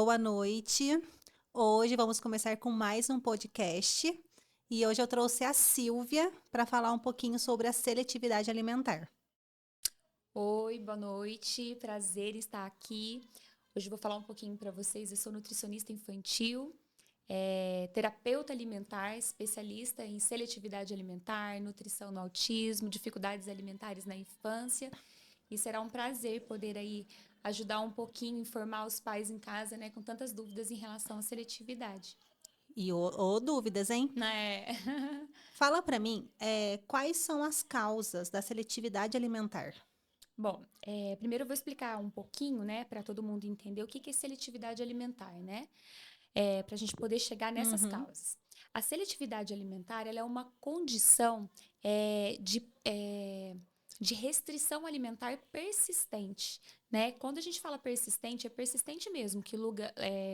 Boa noite. Hoje vamos começar com mais um podcast e hoje eu trouxe a Silvia para falar um pouquinho sobre a seletividade alimentar. Oi, boa noite. Prazer em estar aqui. Hoje eu vou falar um pouquinho para vocês. Eu sou nutricionista infantil, terapeuta alimentar, especialista em seletividade alimentar, nutrição no autismo, dificuldades alimentares na infância. E será um prazer poder aí ajudar um pouquinho, informar os pais em casa, né, com tantas dúvidas em relação à seletividade. E ô, dúvidas, hein? Né? Fala para mim, quais são as causas da seletividade alimentar? Bom, primeiro eu vou explicar um pouquinho, né, para todo mundo entender o que que é seletividade alimentar, né? Para a gente poder chegar nessas Uhum. causas. A seletividade alimentar, ela é uma condição é, de, é, de restrição alimentar persistente, né? Quando a gente fala persistente, é persistente mesmo, que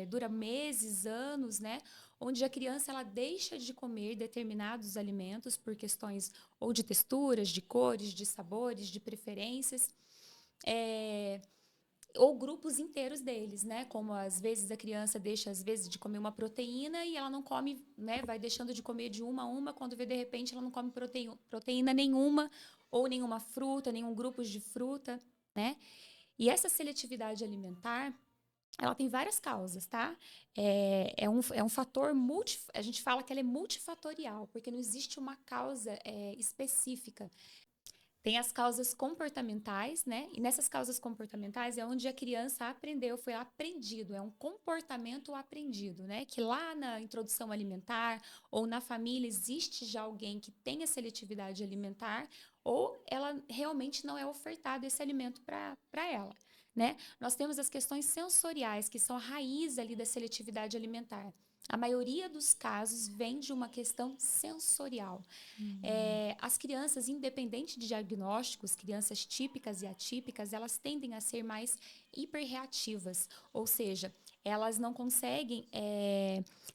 dura meses, anos, né? Onde a criança ela deixa de comer determinados alimentos por questões ou de texturas, de cores, de sabores, de preferências. É, ou grupos inteiros deles, né? Como às vezes a criança deixa às vezes de comer uma proteína e ela não come, né? Vai deixando de comer de uma a uma, quando vê de repente ela não come proteína nenhuma ou nenhuma fruta, nenhum grupo de fruta, né? E essa seletividade alimentar, ela tem várias causas, tá? É um fator a gente fala que ela é multifatorial, porque não existe uma causa específica. Tem as causas comportamentais, né? E nessas causas comportamentais é onde a criança aprendeu, foi aprendido, é um comportamento aprendido, né? Que lá na introdução alimentar ou na família existe já alguém que tem a seletividade alimentar ou ela realmente não é ofertado esse alimento para ela, né? Nós temos as questões sensoriais, que são a raiz ali da seletividade alimentar. A maioria dos casos vem de uma questão sensorial. As crianças, independente de diagnósticos, crianças típicas e atípicas, elas tendem a ser mais hiperreativas, ou seja, elas não conseguem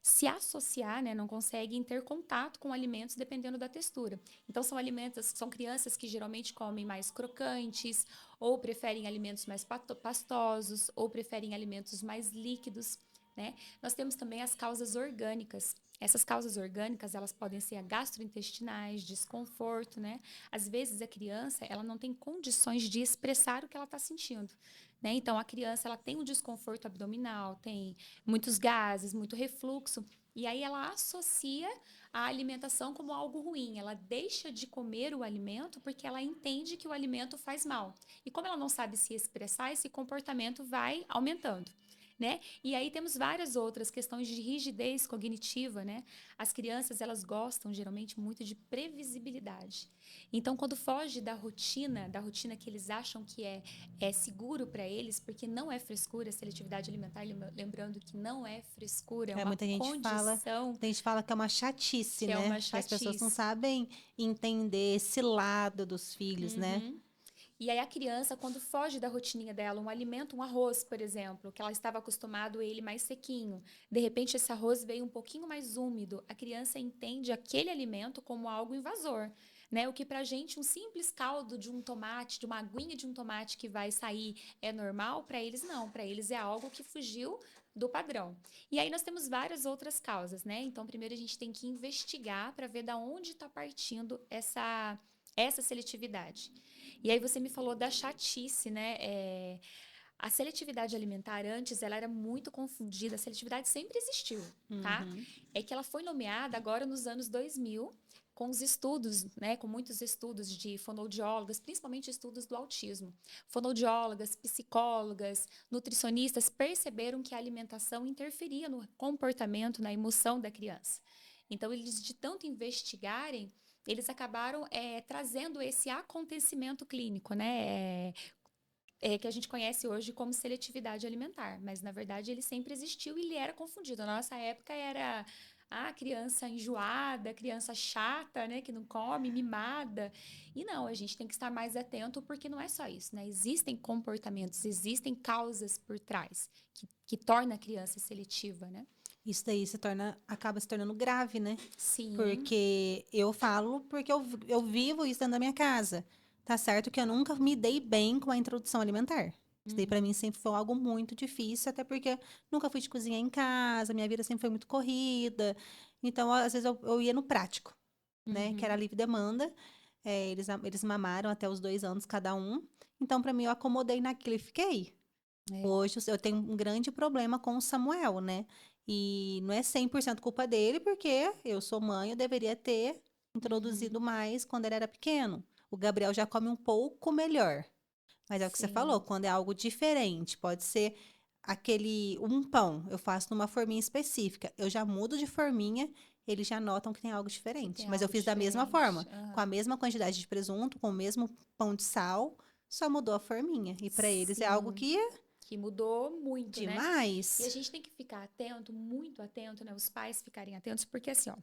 se associar, né? Não conseguem ter contato com alimentos dependendo da textura. Então, são crianças que geralmente comem mais crocantes, ou preferem alimentos mais pastosos, ou preferem alimentos mais líquidos, né? Nós temos também as causas orgânicas. Essas causas orgânicas, elas podem ser gastrointestinais, desconforto, né? Às vezes a criança, ela não tem condições de expressar o que ela está sentindo, né? Então a criança, ela tem um desconforto abdominal, tem muitos gases, muito refluxo, e aí ela associa a alimentação como algo ruim. Ela deixa de comer o alimento porque ela entende que o alimento faz mal. E como ela não sabe se expressar, esse comportamento vai aumentando, né? E aí temos várias outras questões de rigidez cognitiva, né? As crianças, elas gostam geralmente muito de previsibilidade. Então, quando foge da rotina que eles acham que é seguro para eles, porque não é frescura, seletividade alimentar, lembrando que não é frescura, é uma condição Muita gente fala que é uma chatice, que é né? uma Que as pessoas não chatice. sabem entender esse lado dos filhos, né? Uhum. E aí a criança, quando foge da rotininha dela, um alimento, um arroz, por exemplo, que ela estava acostumado a ele mais sequinho, de repente esse arroz veio um pouquinho mais úmido, a criança entende aquele alimento como algo invasor, né? O que pra gente um simples caldo de um tomate, de uma aguinha de um tomate que vai sair é normal, para eles não, para eles é algo que fugiu do padrão. E aí nós temos várias outras causas, né? Então primeiro a gente tem que investigar para ver da onde está partindo essa seletividade. E aí você me falou da chatice, né? A seletividade alimentar antes, ela era muito confundida. A seletividade sempre existiu, tá? Uhum. É que ela foi nomeada agora nos anos 2000, com os estudos, né? Com muitos estudos de fonoaudiólogas, principalmente estudos do autismo. Fonoaudiólogas, psicólogas, nutricionistas perceberam que a alimentação interferia no comportamento, na emoção da criança. Então, eles de tanto investigarem, eles acabaram trazendo esse acontecimento clínico, né? Que a gente conhece hoje como seletividade alimentar, mas na verdade ele sempre existiu e ele era confundido. Na nossa época era a criança enjoada, criança chata, né, que não come, mimada. E não, a gente tem que estar mais atento porque não é só isso, né? Existem comportamentos, existem causas por trás que torna a criança seletiva, né? Isso daí acaba se tornando grave, né? Sim. Porque eu falo, porque eu vivo isso dentro da minha casa. Tá certo que eu nunca me dei bem com a introdução alimentar. Isso daí pra Uhum. mim sempre foi algo muito difícil, até porque nunca fui de cozinhar em casa, minha vida sempre foi muito corrida. Então, às vezes, eu ia no prático, né? Que era Uhum. livre demanda. Eles mamaram até os 2 anos cada um. Então, pra mim, eu acomodei naquilo e fiquei. É, Hoje, eu tenho um grande problema com o Samuel, né? E não é 100% culpa dele, porque eu sou mãe, eu deveria ter uhum. introduzido mais quando ele era pequeno. O Gabriel já come um pouco melhor. Mas é o que você falou, Sim. quando é algo diferente, pode ser um pão, eu faço numa forminha específica. Eu já mudo de forminha, eles já notam que tem algo Que diferente. tem Mas eu algo fiz da mesma diferente. forma, com a Aham. mesma quantidade de presunto, com o mesmo pão de sal, só mudou a forminha. E para eles é algo Sim. que é Que mudou muito, né? E a demais. gente tem que ficar atento, muito atento, né? Os pais ficarem atentos, porque assim, ó,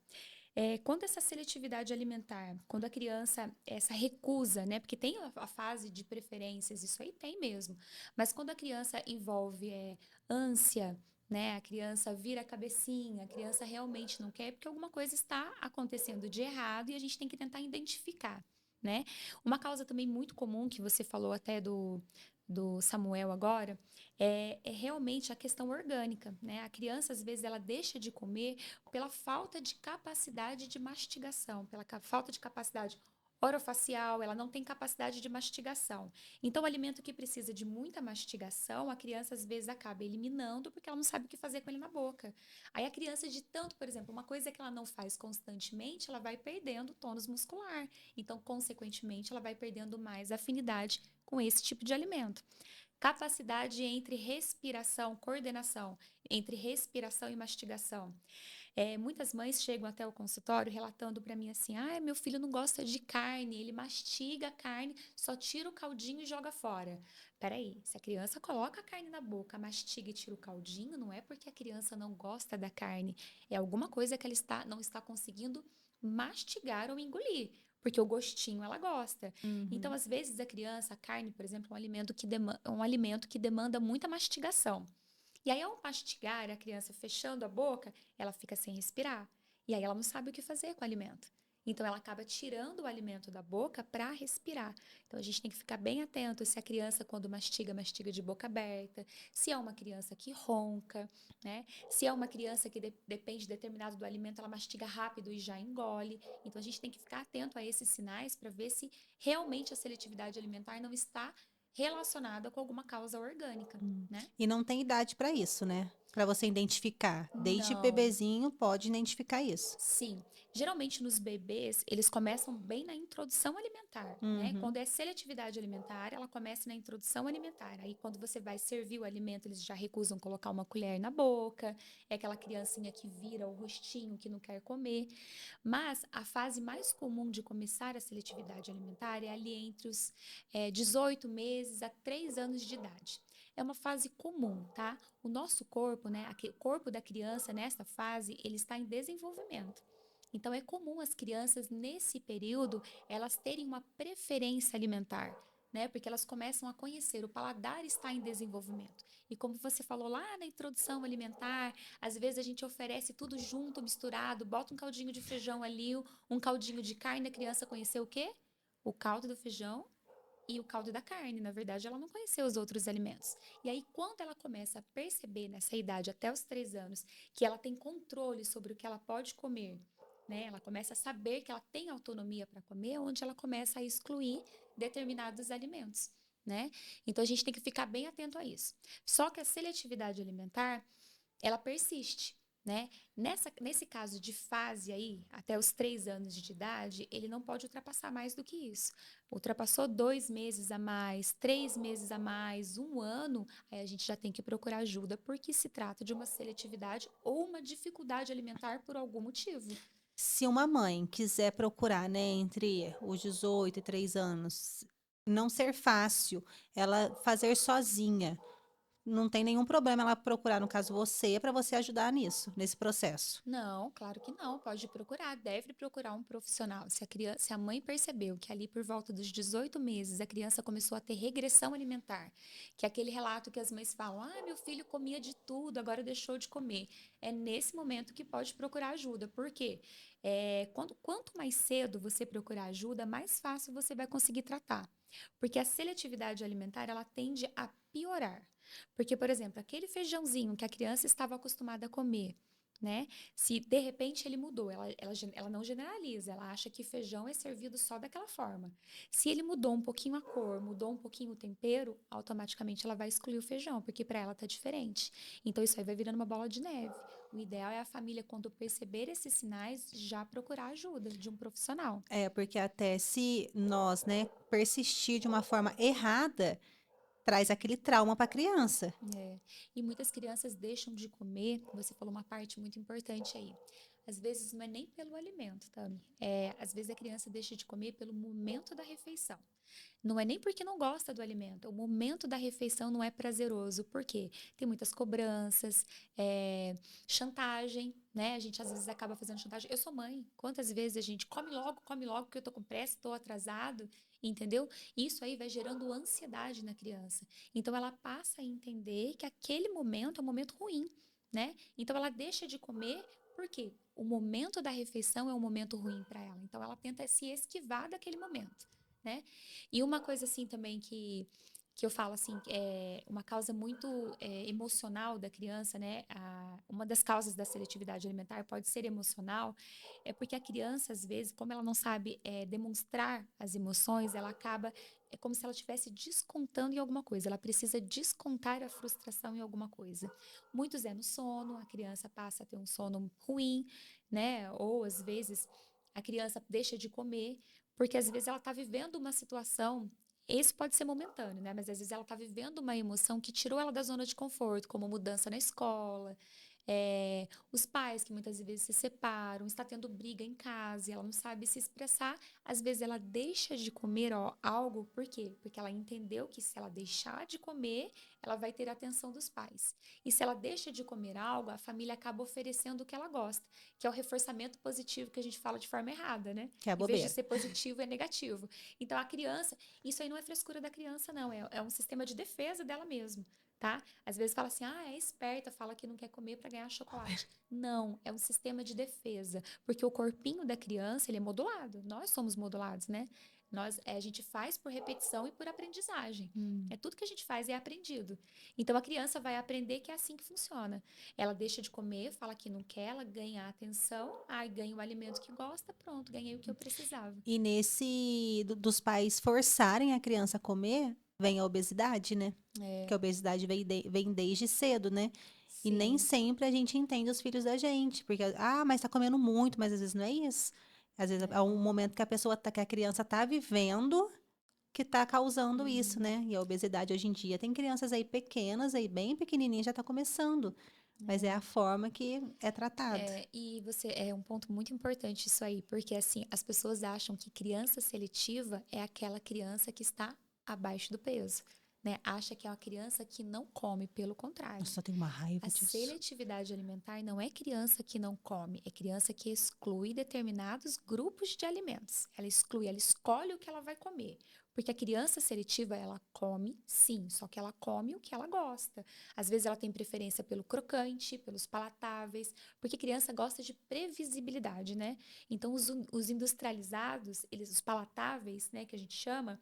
quando essa seletividade alimentar, quando a criança, essa recusa, né? Porque tem a fase de preferências, isso aí tem mesmo. Mas quando a criança envolve ânsia, né? A criança vira a cabecinha, a criança realmente não quer, porque alguma coisa está acontecendo de errado e a gente tem que tentar identificar. Né? Uma causa também muito comum que você falou até do Samuel agora é realmente a questão orgânica, né? A criança às vezes ela deixa de comer pela falta de capacidade de mastigação, pela falta de capacidade orofacial, ela não tem capacidade de mastigação. Então, o alimento que precisa de muita mastigação, a criança às vezes acaba eliminando porque ela não sabe o que fazer com ele na boca. Aí a criança de tanto, por exemplo, uma coisa que ela não faz constantemente, ela vai perdendo tônus muscular. Então, consequentemente, ela vai perdendo mais afinidade com esse tipo de alimento. Capacidade entre respiração, coordenação entre respiração e mastigação. Muitas mães chegam até o consultório relatando para mim assim: ah, meu filho não gosta de carne, ele mastiga a carne, só tira o caldinho e joga fora. Peraí, se a criança coloca a carne na boca, mastiga e tira o caldinho, não é porque a criança não gosta da carne, é alguma coisa que ela não está conseguindo mastigar ou engolir. Porque o gostinho ela gosta. Então, Uhum. às vezes, a criança, a carne, por exemplo, é um alimento que demanda muita mastigação. E aí, ao mastigar, a criança fechando a boca, ela fica sem respirar. E aí ela não sabe o que fazer com o alimento. Então ela acaba tirando o alimento da boca para respirar. Então a gente tem que ficar bem atento se a criança, quando mastiga, mastiga de boca aberta, se é uma criança que ronca, né? Se é uma criança que depende determinado do alimento, ela mastiga rápido e já engole. Então a gente tem que ficar atento a esses sinais para ver se realmente a seletividade alimentar não está relacionada com alguma causa orgânica, né? E não tem idade para isso, né? Para você identificar. Desde Não. bebezinho pode identificar isso. Sim, geralmente nos bebês, eles começam bem na introdução alimentar, né? Uhum. Quando é seletividade alimentar, ela começa na introdução alimentar. Aí, quando você vai servir o alimento, eles já recusam colocar uma colher na boca, é aquela criancinha que vira o rostinho, que não quer comer. Mas a fase mais comum de começar a seletividade alimentar é ali entre os 18 meses a 3 anos de idade. É uma fase comum, tá? O nosso corpo, né, o corpo da criança nessa fase, ele está em desenvolvimento. Então é comum as crianças nesse período elas terem uma preferência alimentar, né? Porque elas começam a conhecer, o paladar está em desenvolvimento. E como você falou lá na introdução alimentar, às vezes a gente oferece tudo junto, misturado, bota um caldinho de feijão ali, um caldinho de carne, a criança conheceu o quê? O caldo do feijão e o caldo da carne. Na verdade, ela não conhecia os outros alimentos. E aí, quando ela começa a perceber nessa idade, até os 3 anos, que ela tem controle sobre o que ela pode comer, né? Ela começa a saber que ela tem autonomia para comer, onde ela começa a excluir determinados alimentos. Né? Então a gente tem que ficar bem atento a isso. Só que a seletividade alimentar, ela persiste. Né? Nesse caso de fase aí, até os 3 anos de idade, ele não pode ultrapassar mais do que isso. Ultrapassou 2 meses a mais, 3 meses a mais, um ano, aí a gente já tem que procurar ajuda, porque se trata de uma seletividade ou uma dificuldade alimentar por algum motivo. Se uma mãe quiser procurar, né, entre os 18 e 3 anos, não ser fácil ela fazer sozinha, não tem nenhum problema ela procurar, no caso você, para você ajudar nisso, nesse processo. Não, claro que não. Pode procurar, deve procurar um profissional. Se a mãe percebeu que ali por volta dos 18 meses a criança começou a ter regressão alimentar, que é aquele relato que as mães falam: ah, meu filho comia de tudo, agora deixou de comer. É nesse momento que pode procurar ajuda. Por quê? Quanto mais cedo você procurar ajuda, mais fácil você vai conseguir tratar. Porque a seletividade alimentar, ela tende a piorar. Porque, por exemplo, aquele feijãozinho que a criança estava acostumada a comer, né? Se de repente ele mudou, ela não generaliza, ela acha que feijão é servido só daquela forma. Se ele mudou um pouquinho a cor, mudou um pouquinho o tempero, automaticamente ela vai excluir o feijão, porque para ela tá diferente. Então isso aí vai virando uma bola de neve. O ideal é a família, quando perceber esses sinais, já procurar ajuda de um profissional. É, porque até se nós, né, persistir de uma forma errada, traz aquele trauma para a criança. É. E muitas crianças deixam de comer, você falou uma parte muito importante aí. Às vezes não é nem pelo alimento, Tami. Às vezes a criança deixa de comer pelo momento da refeição. Não é nem porque não gosta do alimento, o momento da refeição não é prazeroso, porque tem muitas cobranças, chantagem, né? A gente às vezes acaba fazendo chantagem. Eu sou mãe, quantas vezes a gente come logo, porque eu tô com pressa, tô atrasado, entendeu? Isso aí vai gerando ansiedade na criança. Então ela passa a entender que aquele momento é um momento ruim, né? Então ela deixa de comer porque o momento da refeição é um momento ruim para ela. Então ela tenta se esquivar daquele momento, né? E uma coisa assim também que eu falo assim, é uma causa muito emocional da criança, né? Uma das causas da seletividade alimentar pode ser emocional, é porque a criança, às vezes, como ela não sabe demonstrar as emoções, ela acaba, é como se ela estivesse descontando em alguma coisa, ela precisa descontar a frustração em alguma coisa. Muitos é no sono, a criança passa a ter um sono ruim, né? Ou às vezes a criança deixa de comer porque às vezes ela está vivendo uma situação, esse pode ser momentâneo, né? Mas às vezes ela está vivendo uma emoção que tirou ela da zona de conforto, como mudança na escola, os pais que muitas vezes se separam, está tendo briga em casa e ela não sabe se expressar. Às vezes ela deixa de comer algo, por quê? Porque ela entendeu que se ela deixar de comer, ela vai ter a atenção dos pais. E se ela deixa de comer algo, a família acaba oferecendo o que ela gosta, que é o reforçamento positivo que a gente fala de forma errada, né? Que é a Em vez de bobeira. ser positivo, é negativo. Então a criança, isso aí não é frescura da criança, não, é um sistema de defesa dela mesmo. Tá? Às vezes fala assim, é esperta, fala que não quer comer para ganhar chocolate. Não, é um sistema de defesa, porque o corpinho da criança, ele é modulado. Nós somos modulados, né? A gente faz por repetição e por aprendizagem. Hum. Tudo que a gente faz é aprendido. Então a criança vai aprender que é assim que funciona. Ela deixa de comer, fala que não quer, ela ganha a atenção, ganha o alimento que gosta, pronto, ganhei o que eu precisava. E nesse dos pais forçarem a criança a comer, vem a obesidade, né? Que a obesidade vem desde cedo, né? E nem Sim. sempre a gente entende os filhos da gente, porque, mas tá comendo muito, mas às vezes não é isso. Às vezes é um momento que que a criança tá vivendo que tá causando isso, Uhum. né? E a obesidade hoje em dia tem crianças aí pequenas, aí bem pequenininhas, já tá começando. Mas é a forma que é tratado. E você é um ponto muito importante isso aí, porque assim, as pessoas acham que criança seletiva é aquela criança que está abaixo do peso, né? Acha que é uma criança que não come, pelo contrário. Nossa, eu tenho uma A raiva disso. seletividade alimentar não é criança que não come, é criança que exclui determinados grupos de alimentos. Ela exclui, ela escolhe o que ela vai comer. Porque a criança seletiva, ela come, sim, só que ela come o que ela gosta. Às vezes ela tem preferência pelo crocante, pelos palatáveis, porque criança gosta de previsibilidade, né? Então, os industrializados, os palatáveis, né, que a gente chama,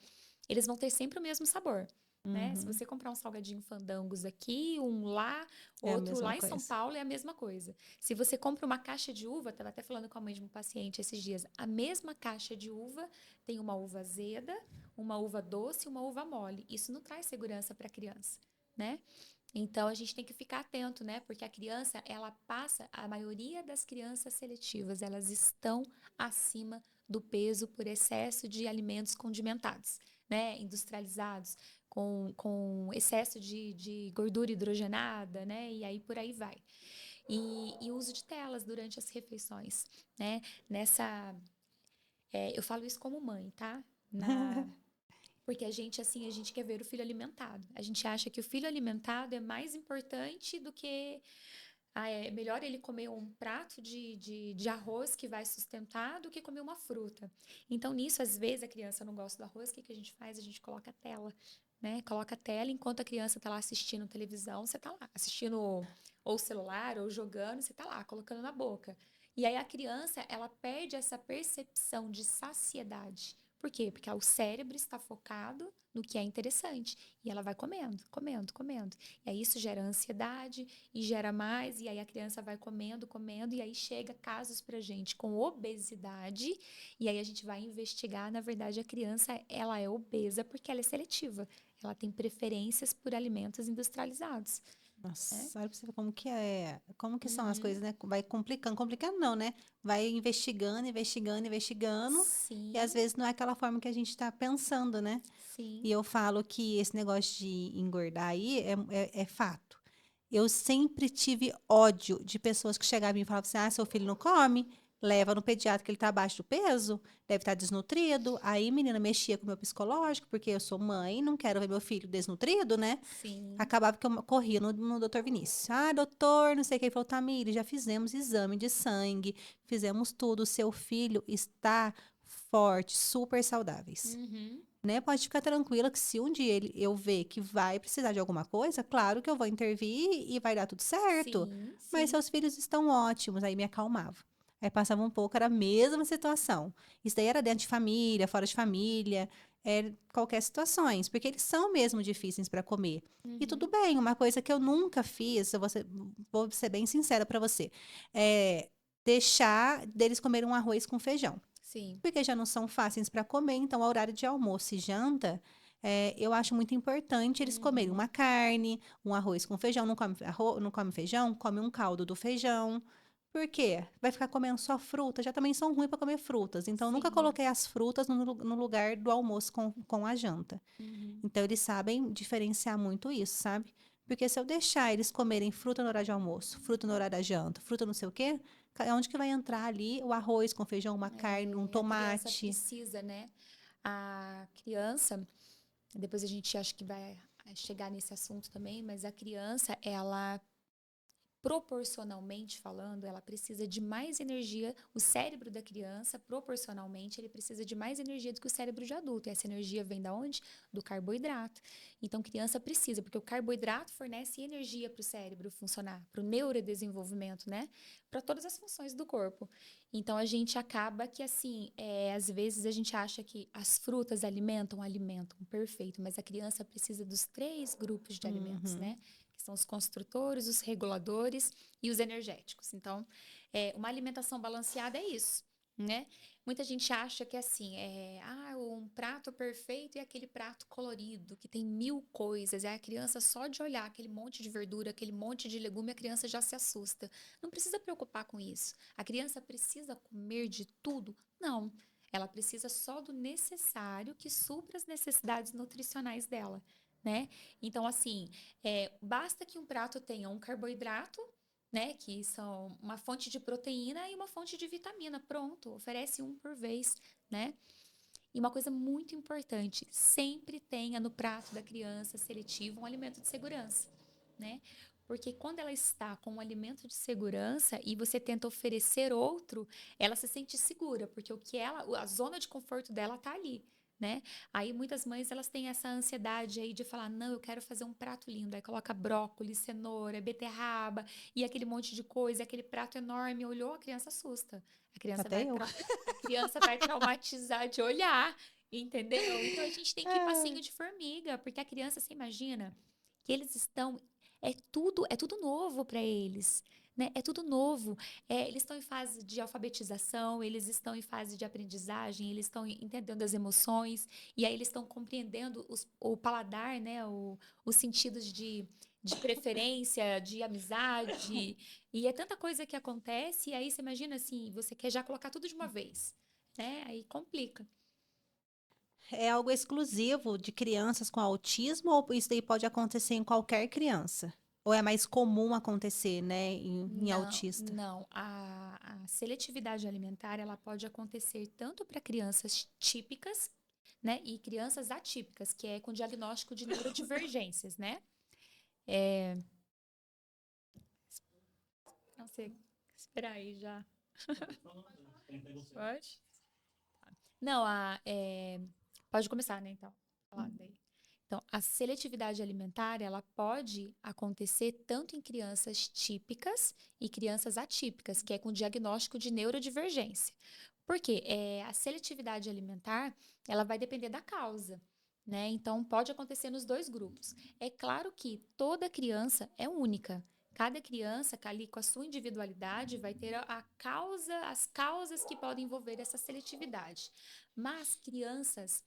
eles vão ter sempre o mesmo sabor. Né? Se Uhum. você comprar um salgadinho Fandangos aqui, um lá, É a outro mesma lá em São coisa. Paulo, é a mesma coisa. Se você compra uma caixa de uva, estava até falando com a mãe de um paciente esses dias, a mesma caixa de uva tem uma uva azeda, uma uva doce e uma uva mole. Isso não traz segurança para a criança, né? Então a gente tem que ficar atento, né? Porque a criança, ela passa, a maioria das crianças seletivas, elas estão acima do peso por excesso de alimentos condimentados, né? Industrializados, com excesso de gordura hidrogenada, né? E aí por aí vai. E o uso de telas durante as refeições, né? Eu falo isso como mãe, tá? Na, Porque a gente, assim, a gente quer ver o filho alimentado. A gente acha que o filho alimentado é mais importante do que... é melhor ele comer um prato de arroz que vai sustentar do que comer uma fruta. Então, nisso, às vezes, a criança não gosta do arroz, o que que a gente faz? A gente coloca a tela, né? Coloca a tela, enquanto a criança tá lá assistindo televisão, você tá lá assistindo ou celular, ou jogando, você tá lá, colocando na boca. E aí a criança, ela perde essa percepção de saciedade. Por quê? Porque o cérebro está focado no que é interessante. E ela vai comendo, comendo, comendo. E aí isso gera ansiedade e gera mais. E aí a criança vai comendo, comendo. E aí chega casos pra gente com obesidade. E aí a gente vai investigar. Na verdade, a criança, ela é obesa porque ela é seletiva. Ela tem preferências por alimentos industrializados, né? Nossa, olha pra você ver como que são as Uhum. coisas, né? Vai complicando, complicando não, né? Vai investigando, investigando, investigando, e às Sim, vezes não é aquela forma que a gente tá pensando, né? E sim. eu falo que esse negócio de engordar aí é fato. Eu sempre tive ódio de pessoas que chegavam e falavam assim: ah, seu filho não come, leva no pediatra que ele tá abaixo do peso, deve estar desnutrido. Aí, menina, mexia com o meu psicológico, porque eu sou mãe, não quero ver meu filho desnutrido, né? Sim. Acabava que eu corria no doutor Vinícius. Ah, doutor, não sei o que. Ele falou, Tamires, já fizemos exame de sangue, fizemos tudo. O seu filho está forte, super saudáveis. Uhum. Né? Pode ficar tranquila que se um dia eu ver que vai precisar de alguma coisa, claro que eu vou intervir e vai dar tudo certo. Sim, Mas sim. seus filhos estão ótimos. Aí me acalmava. Aí passava um pouco, era a mesma situação. Isso daí era dentro de família, fora de família, qualquer situações, porque eles são mesmo difíceis para comer. E tudo Uhum. bem, uma coisa que eu nunca fiz, vou ser bem sincera para você, é deixar deles comerem um arroz com feijão Sim. porque já não são fáceis para comer, então, o horário de almoço e janta, eu acho muito importante eles comerem Uhum. uma carne, um arroz com feijão, não come feijão, come um caldo do feijão. Por quê? Vai ficar comendo só fruta, já também são ruins para comer frutas. Então, eu nunca Sim. coloquei as frutas no lugar do almoço com a janta. Uhum. Então, eles sabem diferenciar muito isso, sabe? Porque se eu deixar eles comerem fruta no horário de almoço, fruta no horário da janta, fruta não sei o quê, onde que vai entrar ali o arroz com feijão, uma carne, um A criança tomate? precisa, né? A criança, depois a gente acha que vai chegar nesse assunto também, mas a criança, ela proporcionalmente falando, ela precisa de mais energia. O cérebro da criança, proporcionalmente, ele precisa de mais energia do que o cérebro de adulto. E essa energia vem da onde? Do carboidrato. Então, criança precisa, porque o carboidrato fornece energia para o cérebro funcionar, para o neurodesenvolvimento, né? Para todas as funções do corpo. Então, a gente acaba que, assim, às vezes a gente acha que as frutas alimentam, alimentam, perfeito, mas a criança precisa dos 3 grupos de alimentos, Uhum. né? Que são os construtores, os reguladores e os energéticos. Então, uma alimentação balanceada é isso, né? Muita gente acha que assim, um prato perfeito é aquele prato colorido, que tem 1000 coisas. É a criança só de olhar aquele monte de verdura, aquele monte de legume, a criança já se assusta. Não precisa preocupar com isso. A criança precisa comer de tudo? Não. Ela precisa só do necessário que supra as necessidades nutricionais dela, né? Então, assim, basta que um prato tenha um carboidrato, né, que são uma fonte de proteína e uma fonte de vitamina. Pronto, oferece um por vez, né? E uma coisa muito importante, sempre tenha no prato da criança seletivo um alimento de segurança, né? Porque quando ela está com um alimento de segurança e você tenta oferecer outro, ela se sente segura, porque a zona de conforto dela tá ali, né? Aí muitas mães elas têm essa ansiedade aí de falar, não, eu quero fazer um prato lindo, aí coloca brócolis, cenoura, beterraba e aquele monte de coisa, aquele prato enorme, olhou, a criança assusta. A criança Até vai eu. a criança vai traumatizar de olhar, entendeu? Então a gente tem que ir passinho de formiga, porque a criança, você imagina que eles estão é tudo novo para eles, né? É tudo novo. Eles estão em fase de alfabetização, eles estão em fase de aprendizagem, eles estão entendendo as emoções e aí eles estão compreendendo o paladar, né? Os sentidos de preferência, de amizade. E é tanta coisa que acontece, e aí você imagina assim, você quer já colocar tudo de uma vez, né? Aí complica. É algo exclusivo de crianças com autismo ou isso daí pode acontecer em qualquer criança? Ou é mais comum acontecer, né, em Não, autista? não. A seletividade alimentar, ela pode acontecer tanto para crianças típicas, né? E crianças atípicas, que é com diagnóstico de neurodivergências, né? Não sei, esperar aí já. Pode? Não, pode começar, né, então. Falar daí. Então, a seletividade alimentar, ela pode acontecer tanto em crianças típicas e crianças atípicas, que é com diagnóstico de neurodivergência. Por quê? A seletividade alimentar, ela vai depender da causa, né? Então, pode acontecer nos dois grupos. É claro que toda criança é única. Cada criança, ali com a sua individualidade, vai ter as causas que podem envolver essa seletividade. Mas crianças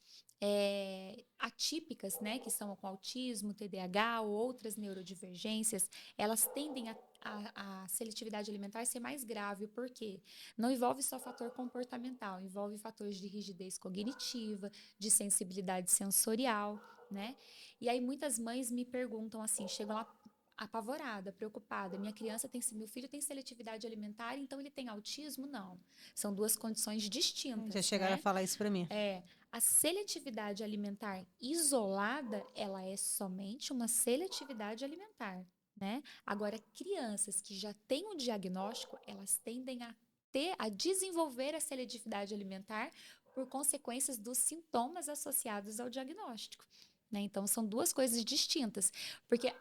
atípicas, né, que são com autismo, TDAH ou outras neurodivergências, elas tendem a seletividade alimentar ser mais grave, porque não envolve só fator comportamental, envolve fatores de rigidez cognitiva, de sensibilidade sensorial, né? E aí muitas mães me perguntam assim, chegam lá apavorada, preocupada. Meu filho tem seletividade alimentar, então ele tem autismo? Não. São duas condições Já distintas, chegaram a né? falar isso para mim. A seletividade alimentar isolada, ela é somente uma seletividade alimentar, né? Agora, crianças que já têm um diagnóstico, elas tendem a desenvolver a seletividade alimentar por consequências dos sintomas associados ao diagnóstico, né? Então, são duas coisas distintas, porque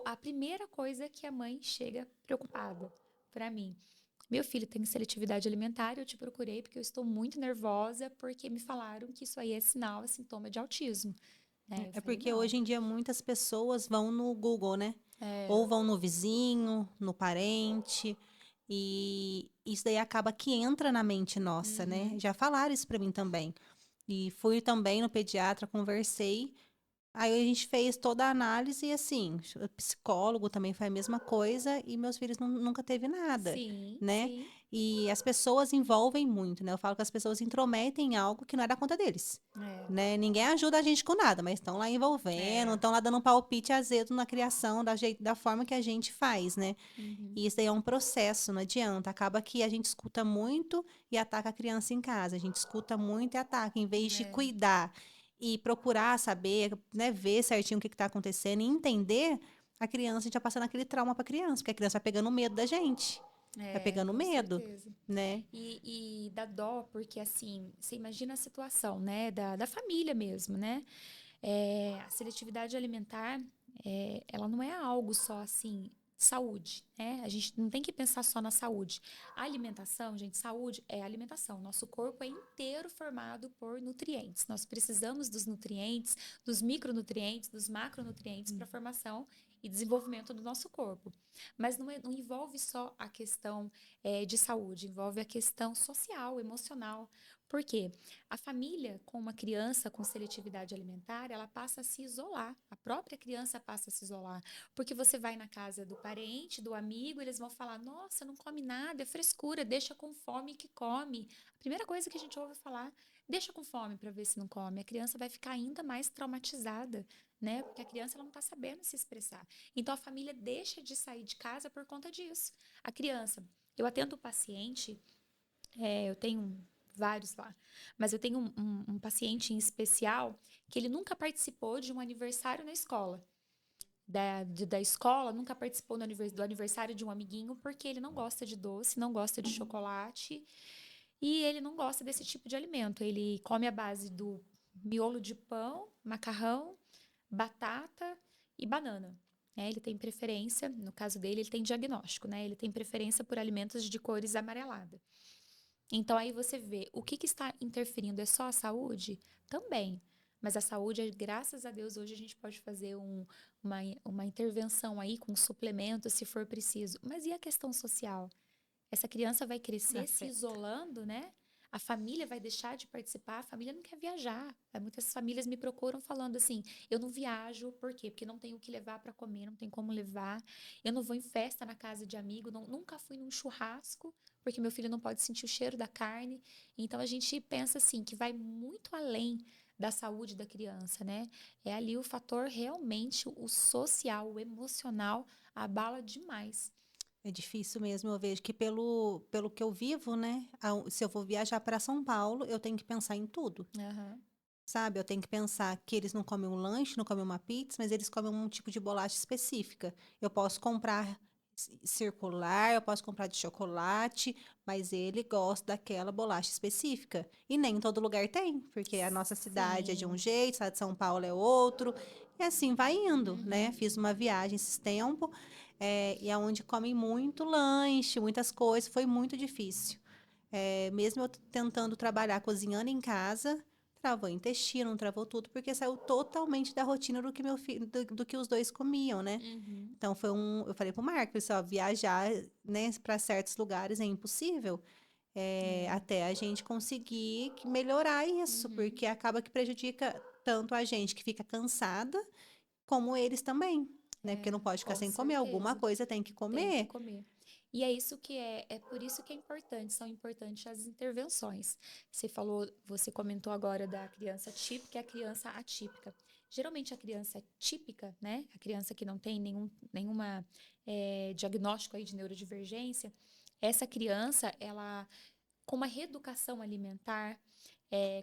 a primeira coisa que a mãe chega preocupada para mim: meu filho tem seletividade alimentar, eu te procurei porque eu estou muito nervosa, porque me falaram que isso aí é sinal, é sintoma de autismo, né? Eu É falei, porque não. hoje em dia muitas pessoas vão no Google, né? Ou vão no vizinho, no parente, e isso daí acaba que entra na mente nossa, né? Uhum. Já falaram isso para mim também. E fui também no pediatra, conversei. Aí a gente fez toda a análise e assim, o psicólogo também foi a mesma coisa e meus filhos nunca teve nada, Sim, né? sim. E as pessoas envolvem muito, né? Eu falo que as pessoas intrometem em algo que não é da conta deles, É, né? Ninguém ajuda a gente com nada, mas estão lá envolvendo, é. estão lá dando um palpite azedo na criação da forma que a gente faz, né? Uhum. E isso daí é um processo, não adianta. Acaba que a gente escuta muito e ataca a criança em casa. A gente escuta muito e ataca, em vez de É, cuidar e procurar saber, né, ver certinho o que está acontecendo e entender, a criança, a gente vai passando aquele trauma para a criança, porque a criança vai pegando medo da gente. Vai pegando com medo, certeza. né? E dá dó, porque assim, você imagina a situação, né, da família mesmo, né? A seletividade alimentar, ela não é algo só assim, saúde, né? A gente não tem que pensar só na saúde. A alimentação, gente, saúde é alimentação. Nosso corpo é inteiro formado por nutrientes. Nós precisamos dos nutrientes, dos micronutrientes, dos macronutrientes para a formação e desenvolvimento do nosso corpo. Mas não envolve só a questão de saúde, envolve a questão social, emocional. Por quê? A família com uma criança com seletividade alimentar, ela passa a se isolar. A própria criança passa a se isolar. Porque você vai na casa do parente, do amigo, eles vão falar: nossa, não come nada, é frescura, deixa com fome que come. A primeira coisa que a gente ouve falar: deixa com fome para ver se não come. A criança vai ficar ainda mais traumatizada, né? Porque a criança ela não está sabendo se expressar. Então a família deixa de sair de casa por conta disso. A criança, eu atendo o paciente, eu tenho vários lá, mas eu tenho um paciente em especial que ele nunca participou de um aniversário na escola. Da escola, nunca participou do aniversário de um amiguinho, porque ele não gosta de doce, não gosta de chocolate e ele não gosta desse tipo de alimento. Ele come à base do miolo de pão, macarrão, batata e banana. Ele tem preferência, no caso dele, ele tem diagnóstico, né? Ele tem preferência por alimentos de cores amareladas. Então aí você vê, o que está interferindo? É só a saúde? Também. Mas a saúde, graças a Deus, hoje a gente pode fazer uma intervenção aí com suplemento, se for preciso. Mas e a questão social? Essa criança vai crescer se Afeta. isolando, né? A família vai deixar de participar, a família não quer viajar. Muitas famílias me procuram falando assim: eu não viajo, por quê? Porque não tenho o que levar para comer, não tem como levar. Eu não vou em festa na casa de amigo, nunca fui num churrasco, porque meu filho não pode sentir o cheiro da carne. Então a gente pensa assim que vai muito além da saúde da criança, né? É ali o fator realmente o social, o emocional abala demais. É difícil mesmo. Eu vejo que pelo que eu vivo, né? Se eu vou viajar para São Paulo, eu tenho que pensar em tudo. Aham. sabe? Eu tenho que pensar que eles não comem um lanche, não comem uma pizza, mas eles comem um tipo de bolacha específica. Eu posso comprar circular, eu posso comprar de chocolate, mas ele gosta daquela bolacha específica. E nem em todo lugar tem, porque a nossa cidade é de um Sim. jeito, a de São Paulo é outro. E assim vai indo, né? Uhum. Fiz uma viagem esses tempos, e aonde comem muito lanche, muitas coisas, foi muito difícil. Mesmo eu tentando trabalhar cozinhando em casa, travou intestino, travou tudo, porque saiu totalmente da rotina do que meu filho, do que os dois comiam, né? Uhum. Então eu falei pro Marcos, ó, viajar, né, para certos lugares é impossível, É. até a gente conseguir melhorar isso, Uhum. porque acaba que prejudica tanto a gente que fica cansada, como eles também, né? Porque não É, pode ficar com sem comer, alguma certeza. coisa tem que Tem que comer. comer. E é isso que é por isso que é importante, são importantes as intervenções. Você comentou agora da criança típica e a criança atípica. Geralmente a criança típica, né, a criança que não tem nenhuma diagnóstico aí de neurodivergência, essa criança, ela com uma reeducação alimentar,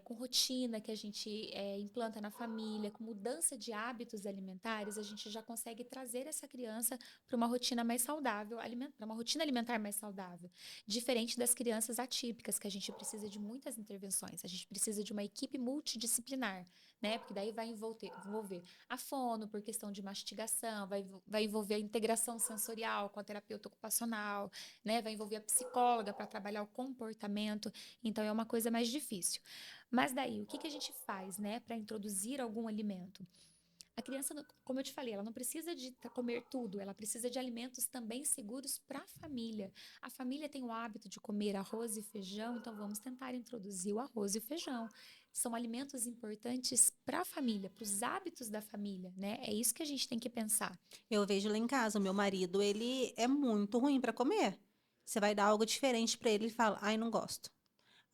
com rotina que a gente implanta na família, com mudança de hábitos alimentares, a gente já consegue trazer essa criança para uma rotina mais saudável, para uma rotina alimentar mais saudável. Diferente das crianças atípicas, que a gente precisa de muitas intervenções, a gente precisa de uma equipe multidisciplinar, né? Porque daí vai envolver a fono, por questão de mastigação, vai envolver a integração sensorial com a terapeuta ocupacional, né? Vai envolver a psicóloga para trabalhar o comportamento. Então é uma coisa mais difícil. Mas daí, o que que a gente faz, né, para introduzir algum alimento? A criança, como eu te falei, ela não precisa de comer tudo, ela precisa de alimentos também seguros para a família. A família tem o hábito de comer arroz e feijão, então vamos tentar introduzir o arroz e o feijão. São alimentos importantes para a família, para os hábitos da família, né? É isso que a gente tem que pensar. Eu vejo lá em casa, o meu marido, ele é muito ruim para comer. Você vai dar algo diferente para ele, ele fala, ai, não gosto.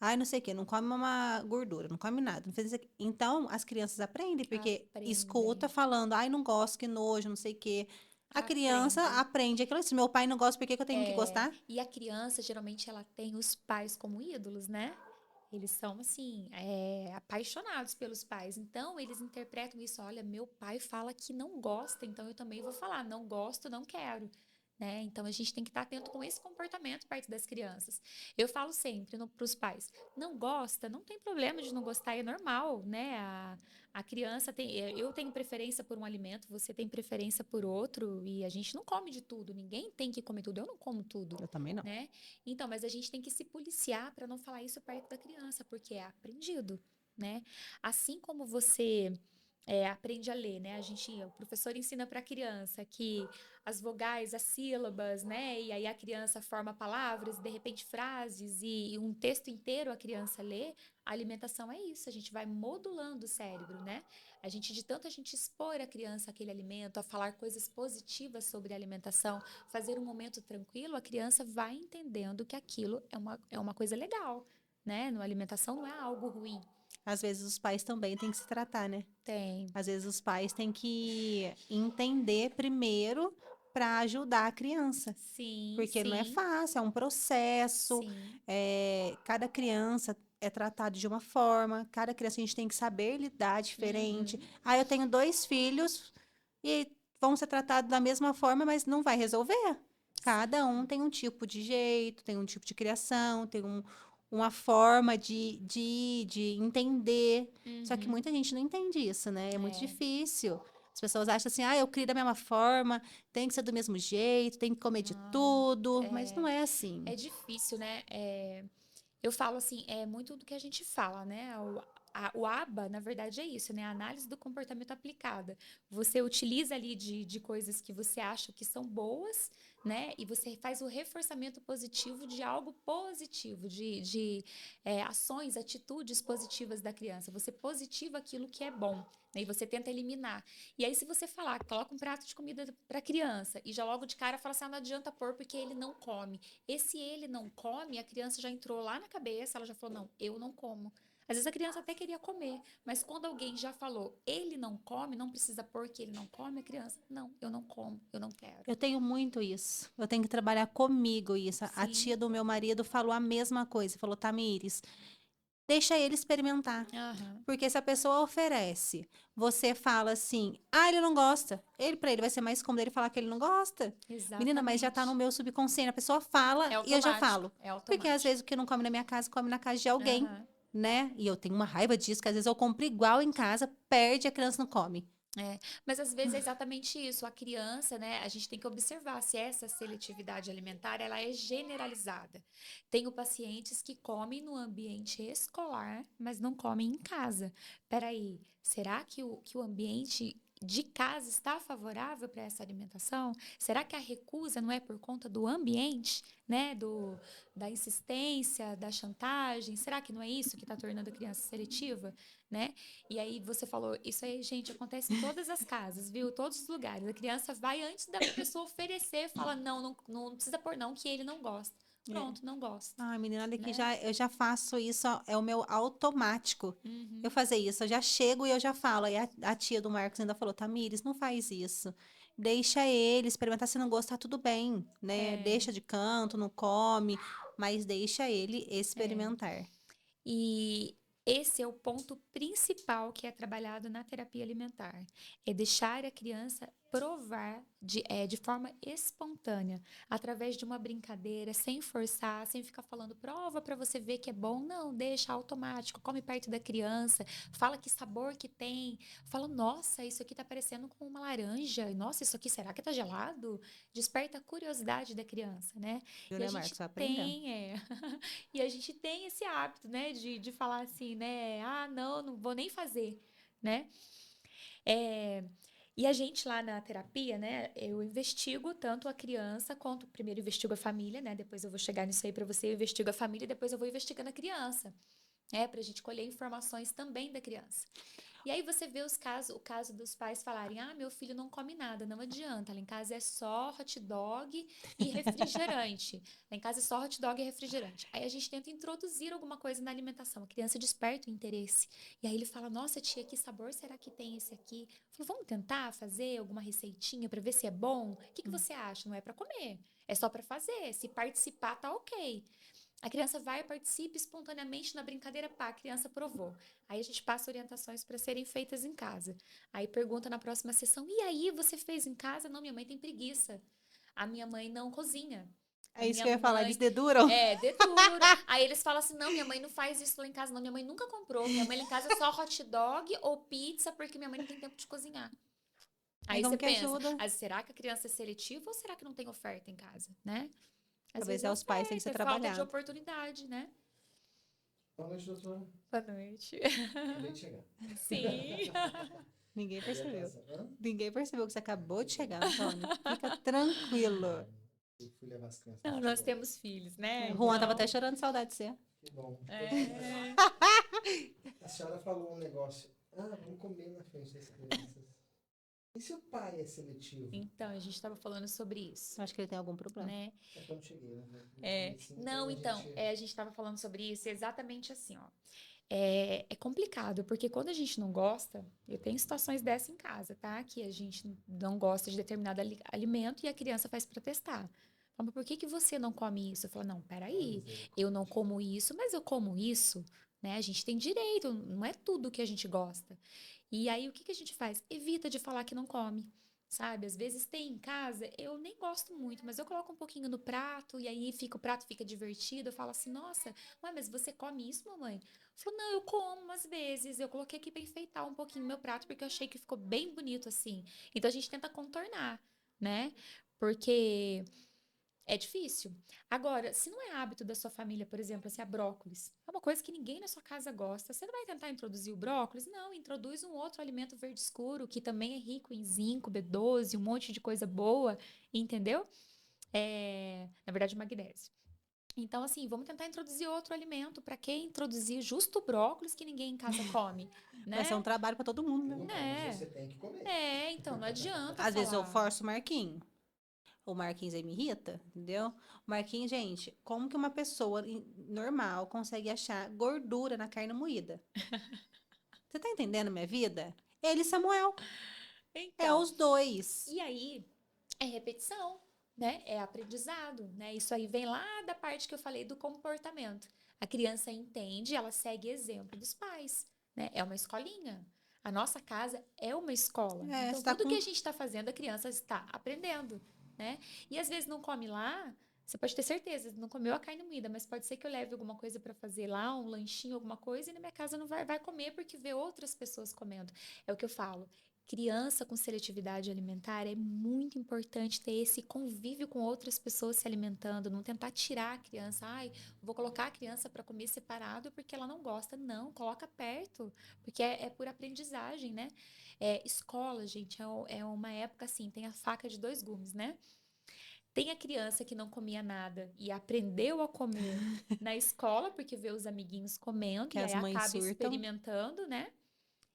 Ai, não sei o quê, não come uma gordura, não come nada. Não fez isso aqui. Então, as crianças aprendem, porque escuta Aprendem, falando, ai, não gosto, que nojo, não sei o quê. A criança aprendem. aprende aquilo. Se meu pai não gosta, por que que eu tenho que gostar? E a criança, geralmente, ela tem os pais como ídolos, né? Eles são, assim, apaixonados pelos pais. Então, eles interpretam isso. Olha, meu pai fala que não gosta, então eu também vou falar, não gosto, não quero. Né? Então, a gente tem que estar atento com esse comportamento perto das crianças. Eu falo sempre para os pais, não gosta, não tem problema de não gostar, é normal, né? A criança tem, eu tenho preferência por um alimento, você tem preferência por outro, e a gente não come de tudo, ninguém tem que comer tudo, eu não como tudo, Eu também não. né? Então, mas a gente tem que se policiar para não falar isso perto da criança, porque é aprendido, né? Assim como você aprende a ler, né? O professor ensina para a criança que as vogais, as sílabas, né? E aí a criança forma palavras, de repente frases e um texto inteiro a criança lê. A alimentação é isso, a gente vai modulando o cérebro, né? De tanto a gente expor a criança aquele alimento, a falar coisas positivas sobre a alimentação, fazer um momento tranquilo, a criança vai entendendo que aquilo é uma coisa legal, né? A alimentação não é algo ruim. Às vezes os pais também têm que se tratar, né? Tem. Às vezes os pais têm que entender primeiro para ajudar a criança. Sim, Porque não é sim, fácil, é um processo. sim. Cada criança é tratada de uma forma, cada criança a gente tem que saber lidar diferente. Uhum. Ah, eu tenho dois filhos e vão ser tratados da mesma forma, mas não vai resolver. Cada um Sim. tem um tipo de jeito, tem um tipo de criação, tem uma forma de entender. Só que Uhum. muita gente não entende isso, né? É muito É. difícil. As pessoas acham assim, ah, eu crio da mesma forma, tem que ser do mesmo jeito, tem que comer de Não, tudo, mas não é, é assim. é difícil, né? Eu falo assim, é muito do que a gente fala, né? O ABA, na verdade, é isso, né? A análise do comportamento aplicada. Você utiliza ali de coisas que você acha que são boas, né? E você faz o reforçamento positivo de algo positivo, de ações, atitudes positivas da criança. Você positiva aquilo que é bom, né? E você tenta eliminar. E aí, se você falar, coloca um prato de comida para criança e já logo de cara fala assim, ah, não adianta pôr porque ele não come. Esse ele não come, a criança já entrou lá na cabeça, ela já falou, não, eu não como. Às vezes a criança até queria comer, mas quando alguém já falou, ele não come, não precisa pôr que ele não come, a criança, não, eu não como, eu não quero. Eu tenho muito isso. Eu tenho que trabalhar comigo isso. A tia Sim, do meu marido falou a mesma coisa. Falou, Tamires, deixa ele experimentar. Aham. Porque se a pessoa oferece, você fala assim, ele não gosta. Pra ele vai ser mais cômodo ele falar que ele não gosta. Menina, mas já tá no Exatamente. meu subconsciente. A pessoa fala É e eu já automático. falo. É Porque às automático. vezes o que não come na minha casa, come na casa de alguém, Aham. né? E eu tenho uma raiva disso, que às vezes eu compro igual em casa, perde e a criança não come. É, mas às vezes é exatamente isso. A criança, né, a gente tem que observar se essa seletividade alimentar, ela é generalizada. Tenho pacientes que comem no ambiente escolar, mas não comem em casa. Peraí, será que o ambiente de casa está favorável para essa alimentação? Será que a recusa não é por conta do ambiente, né, da insistência, da chantagem? Será que não é isso que está tornando a criança seletiva, né? E aí você falou, isso aí, gente, acontece em todas as casas, viu? Todos os lugares. A criança vai antes da pessoa oferecer, fala, não, não, não precisa pôr não, que ele não gosta. É. Pronto, não gosta, Ai, menina, olha aqui, né? eu já faço isso, ó, é o meu automático. Eu Uhum. fazer isso, eu já chego e eu já falo. Aí a tia do Marcos ainda falou, Tamires, não faz isso. Deixa ele experimentar, se não gostar, tudo bem, né? É, Deixa de canto, não come, mas deixa ele é. experimentar. E esse é o ponto principal que é trabalhado na terapia alimentar. É deixar a criança provar de forma espontânea, através de uma brincadeira, sem forçar, sem ficar falando prova para você ver que é bom. Não, deixa automático, come perto da criança, fala que sabor que tem, fala, nossa, isso aqui tá parecendo com uma laranja, nossa, isso aqui será que tá gelado? Desperta a curiosidade da criança, né? Viu, E a né, gente Marcos? Vai aprendendo. tem. E a gente tem esse hábito, né, de falar assim, né, não, não vou nem fazer, né? É, e a gente lá na terapia, né, eu investigo tanto a criança quanto, primeiro investigo a família, né, depois eu vou chegar nisso aí pra você, eu investigo a família, depois eu vou investigando a criança, pra gente colher informações também da criança. E aí você vê o caso dos pais falarem: meu filho não come nada, não adianta. Lá em casa é só hot dog e refrigerante. Lá em casa é só hot dog e refrigerante. Aí a gente tenta introduzir alguma coisa na alimentação. A criança desperta o interesse. E aí ele fala: nossa, tia, que sabor será que tem esse aqui? Eu falo, vamos tentar fazer alguma receitinha para ver se é bom? O que você acha? Não é para comer. É só para fazer. Se participar, tá ok. A criança vai, participa espontaneamente na brincadeira, pá, a criança provou. Aí a gente passa orientações para serem feitas em casa. Aí pergunta na próxima sessão: e aí, você fez em casa? Não, minha mãe tem preguiça. A minha mãe não cozinha. A É isso minha que eu ia falar, eles mãe deduram. dedura. Aí eles falam assim: não, minha mãe não faz isso lá em casa, não. Minha mãe nunca comprou. Minha mãe lá em casa é só hot dog ou pizza, porque minha mãe não tem tempo de cozinhar. Aí Aí você como que pensa: ajuda? será que a criança é seletiva ou será que não tem oferta em casa, né? Às Talvez vezes é é os pais têm que oferta, ser é falta de trabalhado. oportunidade, né? Boa noite, doutora. Boa noite. Acabei de chegar. Sim. Ninguém percebeu. Orientação. Hã? Ninguém percebeu que você acabou de chegar, Tranquilo. Antônio. Fica tranquilo. Eu fui levar as crianças no Não, nós futebol. temos filhos, né? O Juan tava até Então, chorando de saudade de você. Que bom. é... A senhora falou um negócio. Vamos comer na frente das crianças. E se o pai é seletivo? Então, a gente estava falando sobre isso, Eu acho que ele tem algum problema. né? É quando cheguei, né? Assim, Não, a então, gente... a gente estava falando sobre isso exatamente assim, ó. É complicado, porque quando a gente não gosta, eu tenho situações dessa em casa, tá? Que a gente não gosta de determinado alimento e a criança faz protestar. Fala, mas por que que você não come isso? Eu falo, não, peraí, eu não como isso, mas eu como isso, né? A gente tem direito, não é tudo que a gente gosta. E aí, o que que a gente faz? Evita de falar que não come. Sabe, às vezes tem em casa, eu nem gosto muito, mas eu coloco um pouquinho no prato e aí o prato fica divertido. Eu falo assim, nossa, ué, mas você come isso, mamãe? Falou, não, eu como às vezes. Eu coloquei aqui para enfeitar um pouquinho meu prato porque eu achei que ficou bem bonito assim. Então a gente tenta contornar, né? Porque é difícil. Agora, se não é hábito da sua família, por exemplo, assim, a brócolis, é uma coisa que ninguém na sua casa gosta. Você não vai tentar introduzir o brócolis? Não, introduz um outro alimento verde escuro que também é rico em zinco, B12, um monte de coisa boa, entendeu? Na verdade, magnésio. Então, assim, vamos tentar introduzir outro alimento. Para que introduzir justo o brócolis que ninguém em casa come, Vai ser um né? trabalho pra todo mundo, Eu né? não como, mas É, você tem que comer. então não adianta Às vezes eu falar. forço o Marquinho. O Marquinhos aí me irrita, entendeu? O Marquinhos, gente, como que uma pessoa normal consegue achar gordura na carne moída? Você tá entendendo a minha vida? Ele e Samuel. É Então, os dois. e aí é repetição. né? É aprendizado, né? Isso aí vem lá da parte que eu falei do comportamento. A criança entende, ela segue exemplo dos pais, né? É uma escolinha. A nossa casa é uma escola. É, Então, você tá tudo que com. a gente está fazendo, a criança está aprendendo, né? E às vezes não come lá, você pode ter certeza, não comeu a carne moída, mas pode ser que eu leve alguma coisa para fazer lá, um lanchinho, alguma coisa, e na minha casa não vai comer porque vê outras pessoas comendo. É o que eu falo. Criança com seletividade alimentar é muito importante ter esse convívio com outras pessoas se alimentando, não tentar tirar a criança, ai, vou colocar a criança para comer separado porque ela não gosta. Não, coloca perto, porque é por aprendizagem, né? Escola, gente, é uma época assim, tem a faca de dois gumes, né? Tem a criança que não comia nada e aprendeu a comer na escola porque vê os amiguinhos comendo Que e as aí mães acaba surtam. experimentando, né?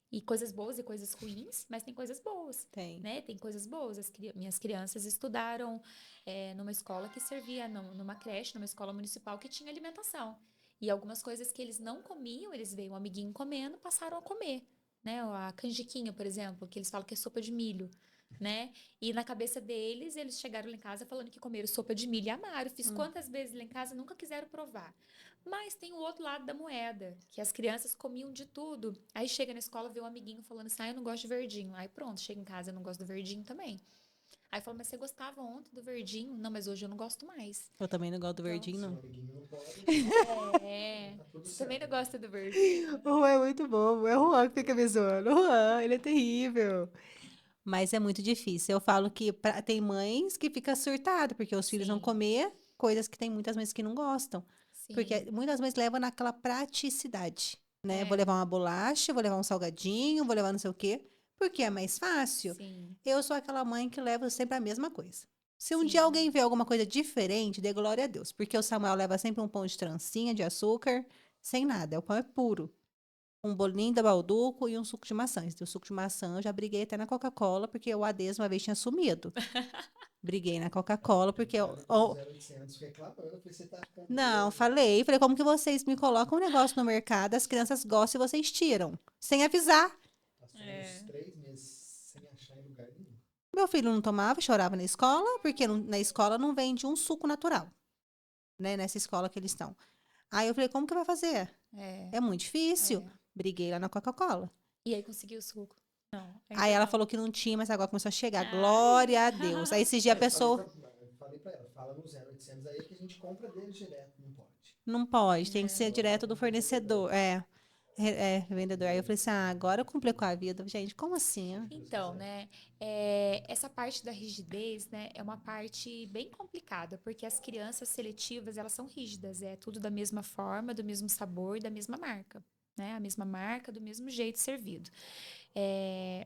E coisas boas e coisas ruins, mas tem coisas boas, Tem. né? Tem coisas boas. Minhas crianças estudaram numa escola que servia, numa creche, numa escola municipal que tinha alimentação. E algumas coisas que eles não comiam, eles veem um amiguinho comendo, passaram a comer, né? A canjiquinha, por exemplo, que eles falam que é sopa de milho, né? E na cabeça deles, eles chegaram lá em casa falando que comeram sopa de milho e amaram. Fiz Hum. quantas vezes lá em casa, nunca quiseram provar. Mas tem o outro lado da moeda, que as crianças comiam de tudo. Aí chega na escola, vê um amiguinho falando assim, ah, eu não gosto de verdinho. Aí pronto, chega em casa, eu não gosto do verdinho também. Aí fala, mas você gostava ontem do verdinho? Não, mas hoje eu não gosto mais. Eu também não gosto do Então, verdinho, Seu não. amiguinho não pode, é... tá tudo Você também não certo. gosta do verdinho? O Juan é muito bobo. É o Juan que fica me zoando. O Juan, ele é terrível. Mas é muito difícil. Eu falo que tem mães que ficam surtadas, porque os filhos vão Sim, comer coisas que tem muitas mães que não gostam. Porque sim. muitas mães levam naquela praticidade, né? Vou É, levar uma bolacha, vou levar um salgadinho, vou levar não sei o quê, porque é mais fácil. sim, Eu sou aquela mãe que leva sempre a mesma coisa. Se um dia sim. alguém vê alguma coisa diferente, dê glória a Deus. Porque o Samuel leva sempre um pão de trancinha, de açúcar, sem nada. O pão é puro. Um bolinho da Balduco e um suco de maçã. Esse suco de maçã eu já briguei até na Coca-Cola, porque o Ades uma vez tinha sumido. Briguei na Coca-Cola, porque. Já liguei no 0800 reclamando, eu falei, você tá Não, comprando. falei, como que vocês me colocam um negócio no mercado, as crianças gostam e vocês tiram, sem avisar. Passamos uns 3 meses sem achar em lugar nenhum. Meu filho não tomava, chorava na escola, porque na escola não vende um suco natural, né? Nessa escola que eles estão. Aí eu falei, como que vai fazer? É, É muito difícil. é. Briguei lá na Coca-Cola. E aí conseguiu o suco? Não, Aí ainda ela não. falou que não tinha, mas agora começou a chegar. Ai. Glória a Deus. Aí esse dia a pessoa Eu falei pra ela, fala no 0800 aí que a gente compra deles direto, não pode. não pode, tem que É. ser Coloca direto do no fornecedor. revendedor. Vendedor. Aí eu falei assim: ah, agora complicou a vida. Gente, como assim? Se Ó? Deus Então, quiser. né, essa parte da rigidez, né, é uma parte bem complicada, porque as crianças seletivas, elas são rígidas, é tudo da mesma forma, do mesmo sabor, da mesma marca, né, a mesma marca, do mesmo jeito servido.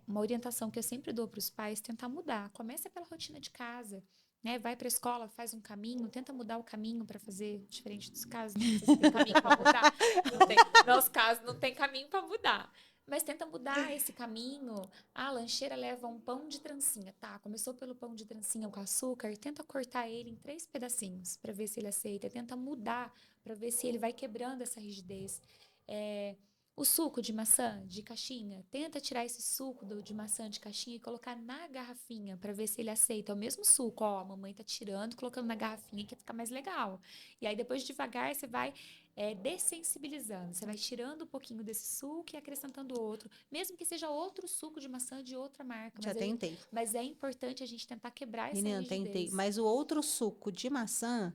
Uma orientação que eu sempre dou para os pais, tentar mudar. Começa pela rotina de casa, né, vai para a escola, faz um caminho, tenta mudar o caminho para fazer diferente dos casos, né, não sei se tem caminho para mudar, não tem, no nosso caso não tem caminho para mudar. Mas tenta mudar esse caminho. Ah, a lancheira leva um pão de trancinha. Tá, começou pelo pão de trancinha com açúcar. Tenta cortar ele em 3 pedacinhos para ver se ele aceita. Tenta mudar para ver se ele vai quebrando essa rigidez. É, o suco de maçã de caixinha. Tenta tirar esse suco de maçã de caixinha e colocar na garrafinha para ver se ele aceita. É o mesmo suco. Ó, a mamãe tá tirando e colocando na garrafinha que fica mais legal. E aí depois devagar você vai dessensibilizando. Você vai tirando um pouquinho desse suco e acrescentando outro, mesmo que seja outro suco de maçã de outra marca. Já tentei. Mas é importante a gente tentar quebrar essa Menina, tentei. rigidez. Mas o outro suco de maçã,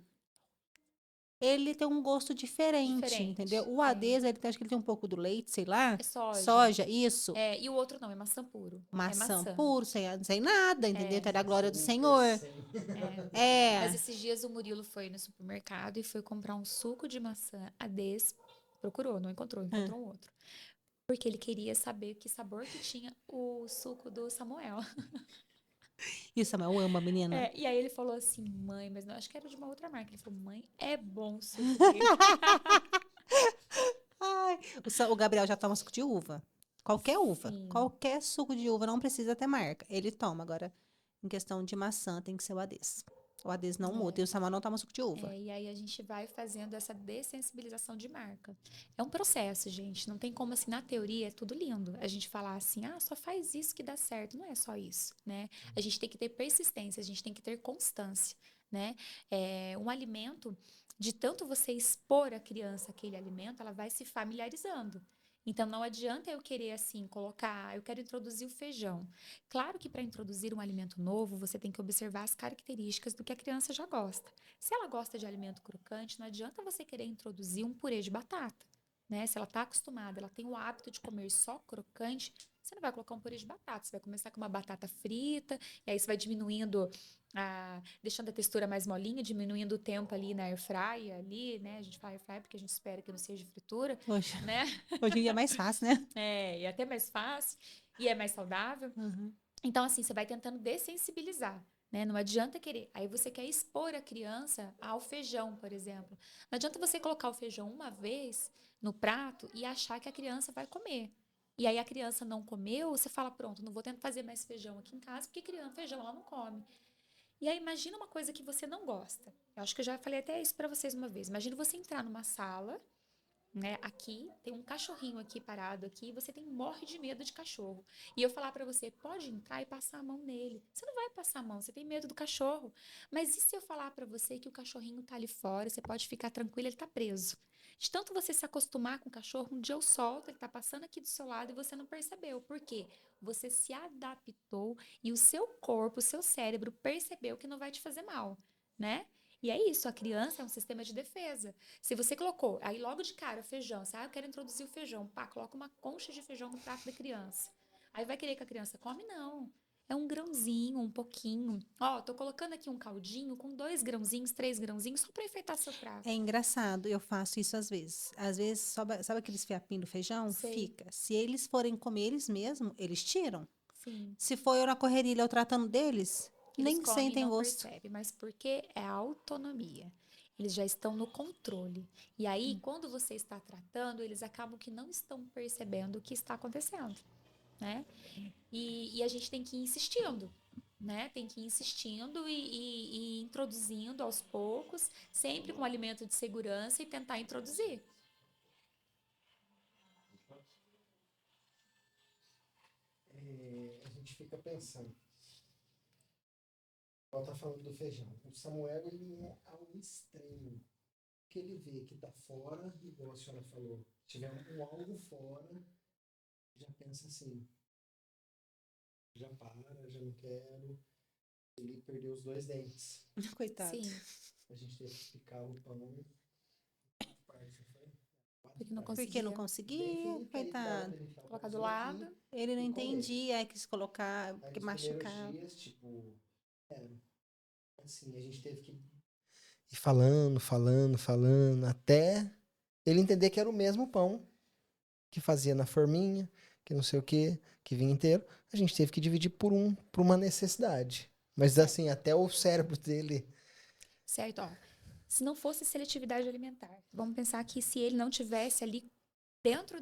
ele tem um gosto diferente, entendeu? Diferente. O Ades, acho que ele tem um pouco do leite, sei lá. É soja. Soja, isso. E o outro não, é maçã puro. É Maçã maçã. puro, sem nada, entendeu? É, Então é da glória do Açúcar, Senhor. sem. Mas É. esses dias o Murilo foi no supermercado e foi comprar um suco de maçã Ades. Procurou, não encontrou, Hã. encontrou um outro. Porque ele queria saber que sabor que tinha o suco do Samuel. E o Samuel ama a menina. E aí ele falou assim, mãe, mas não, acho que era de uma outra marca. Ele falou, mãe, é bom o suco dele. Ai, o Gabriel já toma suco de uva. Qualquer uva. Sim, Qualquer suco de uva não precisa ter marca. Ele toma. Agora, em questão de maçã, tem que ser o Ades. O adesivo não muda. E o Samuel não toma suco de uva. E aí a gente vai fazendo essa dessensibilização de marca. É um processo, gente. Não tem como, assim, na teoria é tudo lindo. A gente falar assim, só faz isso que dá certo. Não é só isso, né? A gente tem que ter persistência, a gente tem que ter constância, né? Um alimento, de tanto você expor a criança aquele alimento, ela vai se familiarizando. Então, não adianta eu querer, assim, colocar, eu quero introduzir o feijão. Claro que para introduzir um alimento novo, você tem que observar as características do que a criança já gosta. Se ela gosta de alimento crocante, não adianta você querer introduzir um purê de batata, né? Se ela está acostumada, ela tem o hábito de comer só crocante, você não vai colocar um purê de batata, você vai começar com uma batata frita, e aí você vai diminuindo, deixando a textura mais molinha, diminuindo o tempo ali na air fry, ali, né? A gente fala air fry porque a gente espera que não seja fritura, Hoje, né? hoje em dia é mais fácil, né? E é até mais fácil, e é mais saudável. Uhum. Então, assim, você vai tentando dessensibilizar, né? Não adianta querer. Aí você quer expor a criança ao feijão, por exemplo. Não adianta você colocar o feijão uma vez no prato e achar que a criança vai comer. E aí a criança não comeu, você fala, pronto, não vou tentar fazer mais feijão aqui em casa, porque criança, feijão ela não come. E aí imagina uma coisa que você não gosta. Eu acho que eu já falei até isso para vocês uma vez. Imagina você entrar numa sala, né? Aqui tem um cachorrinho aqui parado aqui, você morre de medo de cachorro. E eu falar pra você, pode entrar e passar a mão nele. Você não vai passar a mão, você tem medo do cachorro. Mas e se eu falar pra você que o cachorrinho tá ali fora, você pode ficar tranquilo, ele tá preso. De tanto você se acostumar com o cachorro, um dia eu solto, ele tá passando aqui do seu lado e você não percebeu. Por quê? Você se adaptou e o seu corpo, o seu cérebro percebeu que não vai te fazer mal, né? E é isso, a criança é um sistema de defesa. Se você colocou, aí logo de cara, feijão, você, eu quero introduzir o feijão, pá, coloca uma concha de feijão no prato da criança. Aí vai querer que a criança come? Não. É um grãozinho, um pouquinho. Ó, tô colocando aqui um caldinho com 2 grãozinhos, 3 grãozinhos, só pra enfeitar seu prato. É engraçado, eu faço isso às vezes. Às vezes, sabe aqueles fiapinhos do feijão? Sei, Fica. Se eles forem comer eles mesmos, eles tiram. sim. Se for eu na correria, eu tratando deles, Eles nem comem e sentem não gosto. percebem, mas porque é a autonomia. Eles já estão no controle. E aí, quando você está tratando, eles acabam que não estão percebendo o que está acontecendo, né? E a gente tem que ir insistindo, né? Tem que ir insistindo e introduzindo aos poucos, sempre com alimento de segurança e tentar introduzir. A gente fica pensando. Igual tá falando do feijão. O Samuel, ele é ao extremo. Que ele vê que tá fora, igual a senhora falou, se tiver um algo fora, já pensa assim, já para, já não quero. Ele perdeu os 2 dentes. Coitado. Sim, A gente teve que picar o pão em 4 partes, não foi? 4 porque não partes. Porque não conseguia Bem conseguia, finito, aí dava coitado. pra ele enfiar o colocar do pãozinho aqui lado. Ele não e comer. entendia, aí quis colocar, Aí porque nos primeiros machucava. dias, tipo, é, assim, a gente teve que ir falando, falando, falando, até ele entender que era o mesmo pão que fazia na forminha, que não sei o que, que vinha inteiro. A gente teve que dividir por uma necessidade. Mas Certo, assim, até o cérebro dele. certo, ó. Se não fosse seletividade alimentar, vamos pensar que se ele não tivesse ali dentro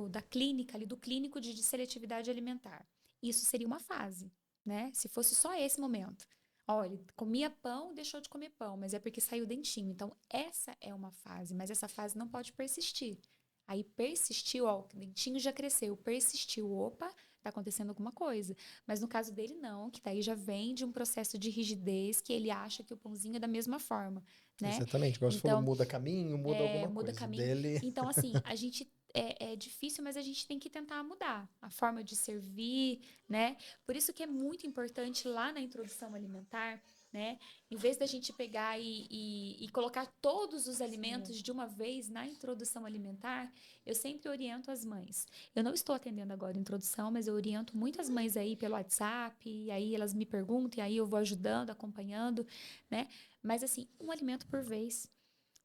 da clínica, ali do clínico de seletividade alimentar, isso seria uma fase, né? Se fosse só esse momento. Ó, ele comia pão, deixou de comer pão, mas é porque saiu o dentinho. Então, essa é uma fase, mas essa fase não pode persistir. Aí persistiu, ó, o dentinho já cresceu, persistiu, opa, tá acontecendo alguma coisa. Mas no caso dele, não, que daí já vem de um processo de rigidez que ele acha que o pãozinho é da mesma forma, né? Exatamente, igual você falou, Então, muda caminho, muda alguma muda coisa. caminho. Dele. Então, assim, a gente é difícil, mas a gente tem que tentar mudar a forma de servir, né? Por isso que é muito importante lá na introdução alimentar, né? Em vez da gente pegar e colocar todos os alimentos de uma vez na introdução alimentar, eu sempre oriento as mães. Eu não estou atendendo agora a introdução, mas eu oriento muitas mães aí pelo WhatsApp, e aí elas me perguntam, e aí eu vou ajudando, acompanhando, né? Mas assim, um alimento por vez.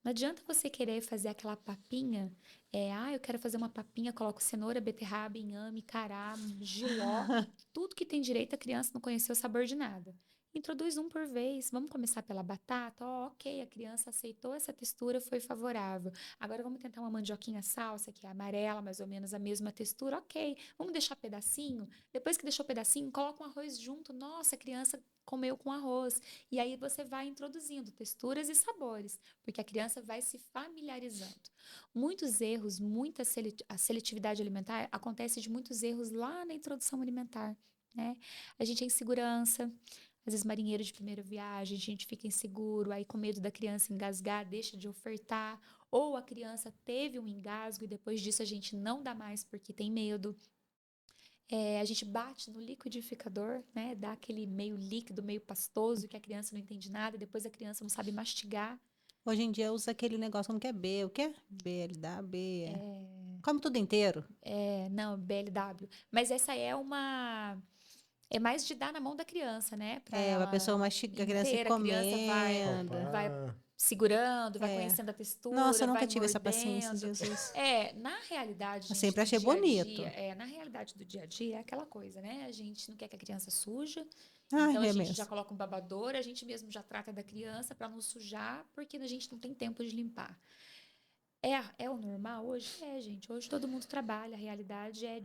Não adianta você querer fazer aquela papinha, eu quero fazer uma papinha, coloco cenoura, beterraba, inhame, cará, jiló, tudo que tem direito a criança não conhecer o sabor de nada. Introduz um por vez. Vamos começar pela batata? Ok, a criança aceitou essa textura, foi favorável. Agora vamos tentar uma mandioquinha salsa, que é amarela, mais ou menos a mesma textura. Ok, vamos deixar pedacinho. Depois que deixou pedacinho, coloca um arroz junto. Nossa, a criança comeu com arroz. E aí você vai introduzindo texturas e sabores, porque a criança vai se familiarizando. Muitos erros, a seletividade alimentar acontece de muitos erros lá na introdução alimentar, né? A gente é insegurança, às vezes marinheiro de primeira viagem, a gente fica inseguro, aí com medo da criança engasgar, deixa de ofertar, ou a criança teve um engasgo e depois disso a gente não dá mais porque tem medo. A gente bate no liquidificador, né? Dá aquele meio líquido, meio pastoso, que a criança não entende nada, e depois a criança não sabe mastigar. Hoje em dia usa aquele negócio como que é B, o quê? BLW. Come tudo inteiro. Não, BLW. Mas essa é mais de dar na mão da criança, né? Para A pessoa ela mastiga, a criança ir inteira, a criança comendo. vai Papá. segurando, vai É. conhecendo a textura, Nossa, eu vai nunca tive essa paciência, mordendo. Jesus. Na realidade, Eu gente, sempre do achei dia a bonito. dia, na realidade do dia a dia é aquela coisa, né? A gente não quer que a criança suja, Ai, então a é gente já mesmo. coloca um babador, a gente mesmo já trata da criança para não sujar, porque a gente não tem tempo de limpar. É o normal hoje? Gente. Hoje todo mundo trabalha, a realidade é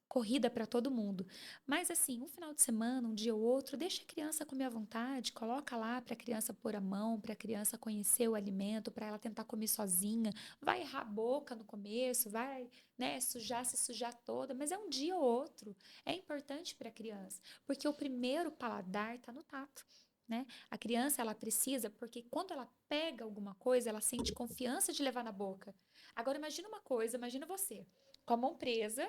corrida para todo mundo. Mas assim, um final de semana, um dia ou outro, deixa a criança comer à vontade, coloca lá para a criança pôr a mão, para a criança conhecer o alimento, para ela tentar comer sozinha. Vai errar a boca no começo, vai, né, se sujar toda, mas é um dia ou outro. É importante para a criança, porque o primeiro paladar está no tato. Né? A criança ela precisa, porque quando ela pega alguma coisa, ela sente confiança de levar na boca. Agora imagina uma coisa, imagina você com a mão presa.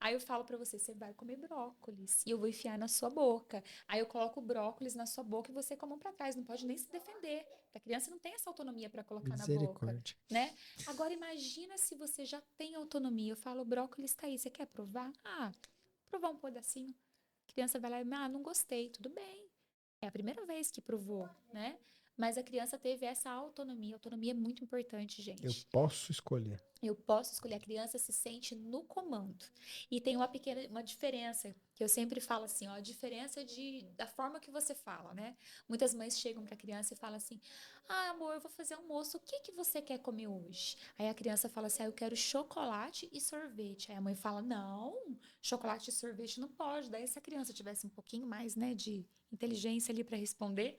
Aí eu falo pra você, você vai comer brócolis e eu vou enfiar na sua boca. Aí eu coloco o brócolis na sua boca e você com a mão pra trás, não pode nem se defender. A criança não tem essa autonomia pra colocar na boca, Misericórdia. né? Agora imagina se você já tem autonomia. Eu falo, o brócolis tá aí, você quer provar? Provar um pedacinho. A criança vai lá e, não gostei, tudo bem. É a primeira vez que provou, né? Mas a criança teve essa autonomia. Autonomia é muito importante, Eu gente. posso escolher. Eu posso escolher, a criança se sente no comando. E tem uma diferença, que eu sempre falo assim, ó, a diferença da forma que você fala, né? Muitas mães chegam para a criança e falam assim, amor, eu vou fazer almoço, o que que você quer comer hoje? Aí a criança fala assim, eu quero chocolate e sorvete. Aí a mãe fala, não, chocolate e sorvete não pode. Daí se a criança tivesse um pouquinho mais, né, de inteligência ali para responder,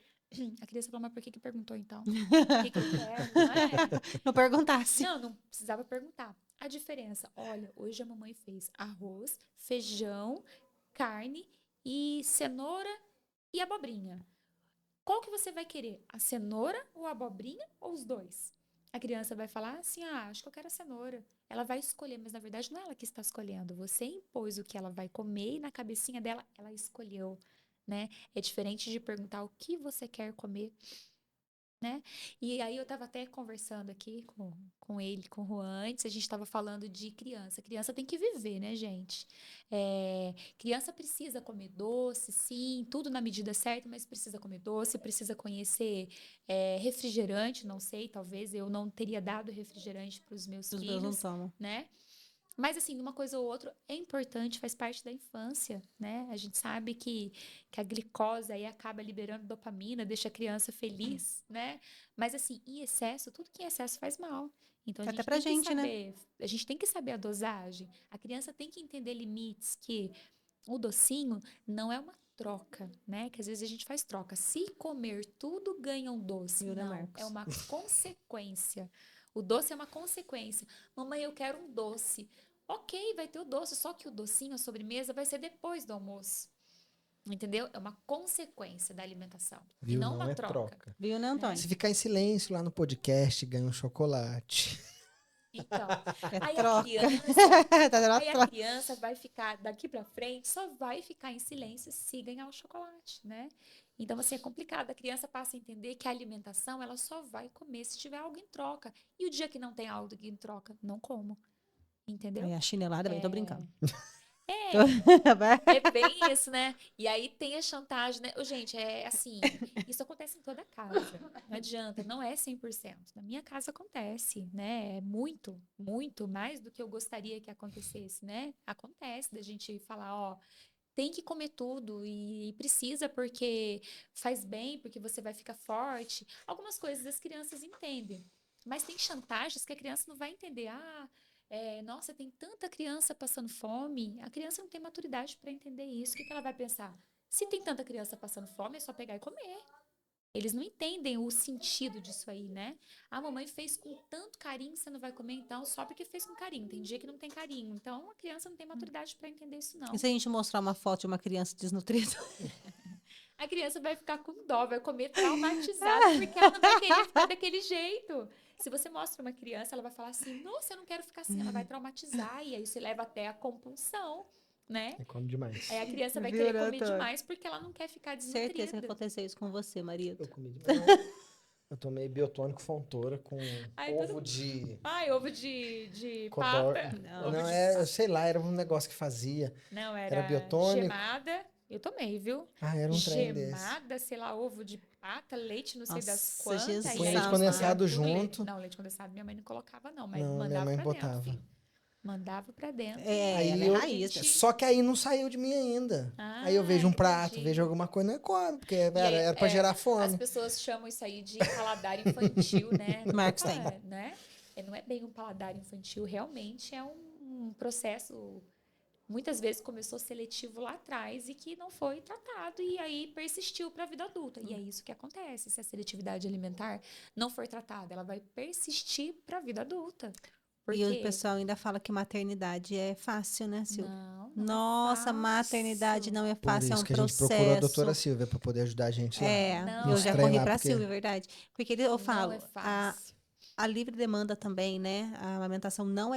a criança fala, mas por que perguntou então? O que eu quero, não é? Não perguntasse. Não precisava perguntar. A diferença, olha, hoje a mamãe fez arroz, feijão, carne e cenoura e abobrinha. Qual que você vai querer? A cenoura ou a abobrinha ou os dois? A criança vai falar assim, acho que eu quero a cenoura. Ela vai escolher, mas na verdade não é ela que está escolhendo. Você impôs o que ela vai comer e na cabecinha dela, ela escolheu, né? É diferente de perguntar o que você quer comer, né? E aí eu estava até conversando aqui com ele, com o Juan, antes, a gente estava falando de criança. Criança tem que viver, né, gente? Criança precisa comer doce, sim, tudo na medida certa, mas precisa comer doce, precisa conhecer refrigerante, não sei, talvez eu não teria dado refrigerante para os meus Os meus não filhos, tomam. né? Mas, assim, uma coisa ou outra é importante, faz parte da infância, né? A gente sabe que a glicose aí acaba liberando dopamina, deixa a criança feliz, né? Mas, assim, em excesso, tudo que em excesso faz mal. Então, Até pra gente, né? a gente tem que saber a dosagem. A criança tem que entender limites, que o docinho não é uma troca, né? Que às vezes a gente faz troca. Se comer tudo, ganha um doce. Viu, né, Não, é Marcos? uma consequência. O doce é uma consequência. Mamãe, eu quero um doce. Ok, vai ter o doce, só que o docinho, a sobremesa, vai ser depois do almoço. Entendeu? É uma consequência da alimentação e Viu? não Não uma é troca, troca. Viu, né, né? Antônio? Se ficar em silêncio lá no podcast, ganha um chocolate. Então, É aí a troca. criança, Tá dando uma aí a troca. criança vai ficar daqui pra frente, só vai ficar em silêncio se ganhar o chocolate, né? Então, assim, é complicado. A criança passa a entender que a alimentação, ela só vai comer se tiver algo em troca. E o dia que não tem algo em troca, não como. Entendeu? Aí a chinelada vem, tô brincando. Tô- É, é bem isso, né? E aí tem a chantagem, né? Ô, gente, é assim, isso acontece em toda casa. Não adianta, não é 100%. Na minha casa acontece, né? É muito, muito mais do que eu gostaria que acontecesse, né? Acontece da gente falar, ó, tem que comer tudo e precisa porque faz bem, porque você vai ficar forte. Algumas coisas as crianças entendem, mas tem chantagens que a criança não vai entender. Nossa, tem tanta criança passando fome. A criança não tem maturidade para entender isso. O que que ela vai pensar? Se tem tanta criança passando fome, é só pegar e comer. Eles não entendem o sentido disso aí, né? A mamãe fez com tanto carinho, você não vai comer então só porque fez com carinho. Tem dia que não tem carinho. Então a criança não tem maturidade para entender isso, E não. se a gente mostrar uma foto de uma criança desnutrida? A criança vai ficar com dó, vai comer traumatizada, porque ela não vai querer ficar daquele jeito. Se você mostra uma criança, ela vai falar assim: nossa, eu não quero ficar assim. Ela vai traumatizar, e aí isso leva até a compulsão, né? Eu como demais. Aí a criança vai Viu, querer né, comer Antônio? demais porque ela não quer ficar Certeza que desnutrida. aconteceu isso com você, marido. Eu comi demais. Eu tomei biotônico Fontoura com Ai, ovo de Ai, ovo de codor. pata. Não. Ovo Não, de... eu sei lá, era um negócio que fazia. Não, Era era biotônico. gemada. Eu tomei, viu? Ah, era um trem desse. Gemada, sei lá, ovo de pata, leite, não sei das Nossa, quantas. Jesus E Põe aí leite amado. condensado misturava tudo leite. junto. Não, leite condensado minha mãe não colocava, não, mas Não, minha mandava mãe pra dentro, botava. filho. Mandava pra dentro. É, ela Aí é eu, raiz. só que aí não saiu de mim ainda. Aí eu vejo um prato, entendi. vejo alguma coisa, não como, porque E aí, era pra gerar as fome. pessoas chamam isso aí de paladar infantil, né? Não é, Marcos tem. né? Não é bem um paladar infantil, realmente é um processo, muitas vezes começou seletivo lá atrás e que não foi tratado e aí persistiu para a vida adulta. E é isso que acontece, se a seletividade alimentar não for tratada, ela vai persistir para a vida adulta. Por E o quê? pessoal ainda fala que maternidade é fácil, né, Silvia? Não é Nossa, maternidade fácil. não é Por fácil, é isso um que a gente procurou a doutora processo. Silvia pra poder ajudar a gente lá. É, Não eu Nos já corri treinar, para a porque Silvia, é verdade. Porque eu Não é falo, fácil. a livre demanda também, né? A amamentação não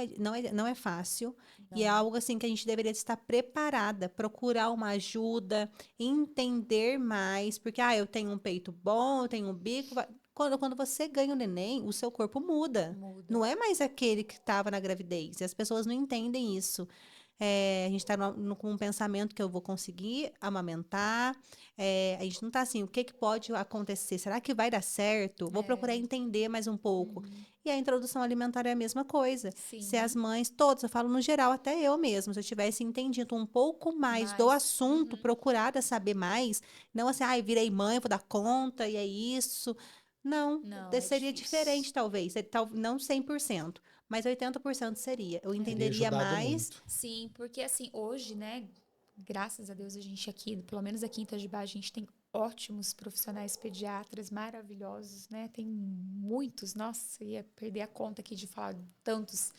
é fácil. E é Não. algo assim que a gente deveria estar preparada, procurar uma ajuda, entender mais, porque eu tenho um peito bom, eu tenho um bico. Quando você ganha o neném, o seu corpo muda. Muda. Não é mais aquele que estava na gravidez. E as pessoas não entendem isso. A gente está com um pensamento que eu vou conseguir amamentar. A gente não está assim, o que, que pode acontecer? Será que vai dar certo? Vou procurar entender mais um pouco. Uhum. E a introdução alimentar é a mesma coisa. Se as Sim. mães, todas, eu falo no geral, até eu mesma, se eu tivesse entendido um pouco mais do Mas, assunto, procurada saber mais, não assim, virei mãe, vou dar conta e é isso. Não, não, é seria difícil. diferente talvez, não 100%, mas 80% seria. Eu teria entenderia ajudado mais. muito. Sim, porque assim, hoje, né, graças a Deus a gente aqui, pelo menos aqui em Itajubá, a gente tem ótimos profissionais pediatras maravilhosos, né? Tem muitos, nossa, ia perder a conta aqui de falar de tantos,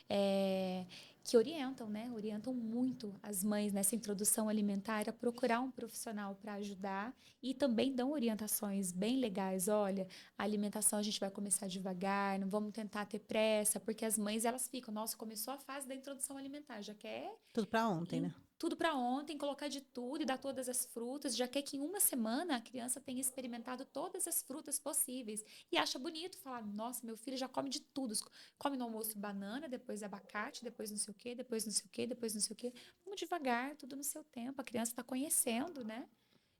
é, que orientam, né? Orientam muito as mães nessa introdução alimentar a procurar um profissional para ajudar e também dão orientações bem legais. Olha, a alimentação a gente vai começar devagar, não vamos tentar ter pressa, porque as mães elas ficam, nossa, começou a fase da introdução alimentar, já quer Tudo para ontem, né? tudo para ontem, colocar de tudo e dar todas as frutas, já quer que em uma semana a criança tenha experimentado todas as frutas possíveis e acha bonito falar, nossa, meu filho já come de tudo, come no almoço banana, depois abacate, depois não sei o quê, depois não sei o quê, depois não sei o quê. Vamos devagar, tudo no seu tempo, a criança está conhecendo, né?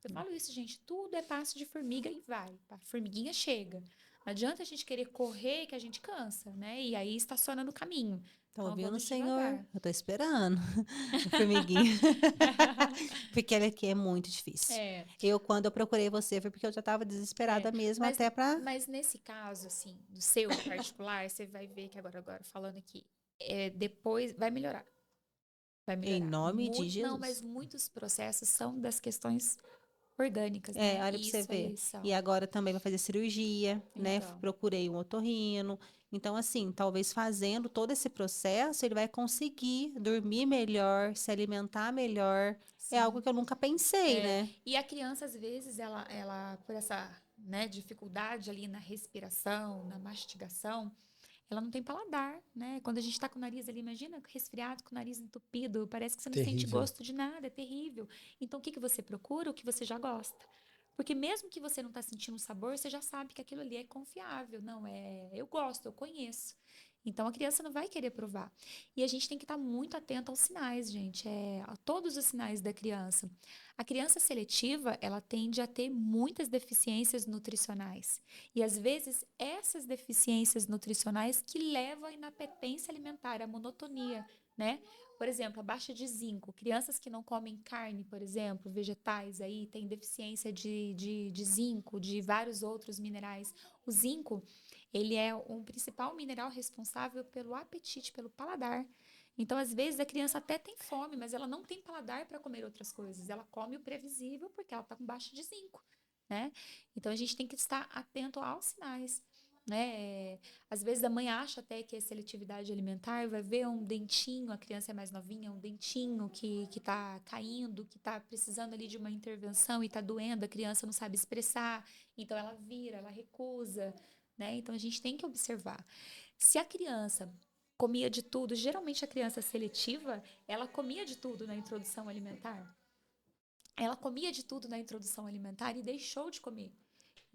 Eu falo isso, gente, tudo é passo de formiga e vai, a formiguinha chega. Não adianta a gente querer correr que a gente cansa, né? E aí estaciona no caminho. Tá Então ouvindo, vamos Senhor? devagar. Eu tô esperando. O formiguinho. Porque ele aqui é muito difícil. É, Quando eu procurei você, foi porque eu já tava desesperada mesmo, mas, até pra. mas nesse caso, assim, do seu particular, você vai ver que agora falando aqui, depois vai melhorar. Vai Em melhorar. nome de Não, mas Jesus. muitos processos são das questões orgânicas, né? Olha pra E você isso ver. aí E são. agora também vai fazer cirurgia, né? Então, Procurei um otorrino. Então, assim, talvez fazendo todo esse processo, ele vai conseguir dormir melhor, se alimentar melhor. É algo sim. que eu nunca pensei, né? E a criança, às vezes, ela por essa, né, dificuldade ali na respiração, na mastigação, ela não tem paladar, né? Quando a gente tá com o nariz ali, imagina resfriado, com o nariz entupido, parece que você não sente Terrível. gosto de nada, é terrível. Então, o que que você procura? O que você já gosta. Porque mesmo que você não tá sentindo o sabor, você já sabe que aquilo ali é confiável. Não, eu gosto, eu conheço. Então, a criança não vai querer provar. E a gente tem que estar muito atento aos sinais, gente, a todos os sinais da criança. A criança seletiva, ela tende a ter muitas deficiências nutricionais. E às vezes essas deficiências nutricionais que levam à inapetência alimentar, à monotonia. né? Por exemplo, a baixa de zinco. Crianças que não comem carne, por exemplo, vegetais aí, têm deficiência de zinco, de vários outros minerais. O zinco, ele é um principal mineral responsável pelo apetite, pelo paladar. Então, às vezes, a criança até tem fome, mas ela não tem paladar para comer outras coisas. Ela come o previsível porque ela está com baixa de zinco, né? Então, a gente tem que estar atento aos sinais, né? Às vezes a mãe acha até que é seletividade alimentar, vai ver um dentinho, a criança é mais novinha, um dentinho que tá caindo, que tá precisando ali de uma intervenção e tá doendo, a criança não sabe expressar, então ela vira, ela recusa, né? Então a gente tem que observar. Se a criança comia de tudo, geralmente a criança seletiva, ela comia de tudo na introdução alimentar. Ela comia de tudo na introdução alimentar e deixou de comer.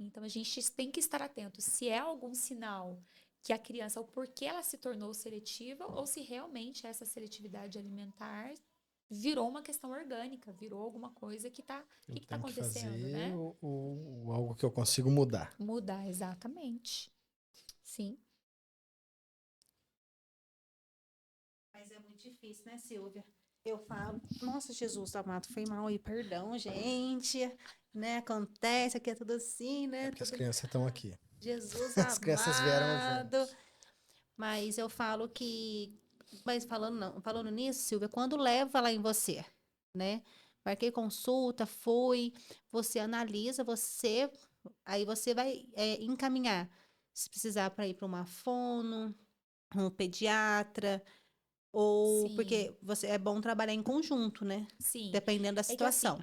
Então a gente tem que estar atento se é algum sinal que a criança, o porquê ela se tornou seletiva, ou se realmente essa seletividade alimentar virou uma questão orgânica, virou alguma coisa Eu que tá tenho que acontecendo, fazer né? algo que eu consigo mudar. Mudar, exatamente. Sim. Mas é muito difícil, né, Silvia? Eu falo, nossa, Jesus amado, foi mal aí, perdão, gente, né? Acontece, aqui é tudo assim, É né? porque as Tudo crianças estão aqui. Jesus As crianças vieram amado. juntos. Mas eu falo que, mas falando não, falando nisso, Silvia, quando leva lá em você, né? Marquei consulta, fui, você analisa, aí você vai encaminhar. Se precisar para ir para uma fono, um pediatra, ou Sim. porque você é bom trabalhar em conjunto, né? Sim, Dependendo da é que assim, situação.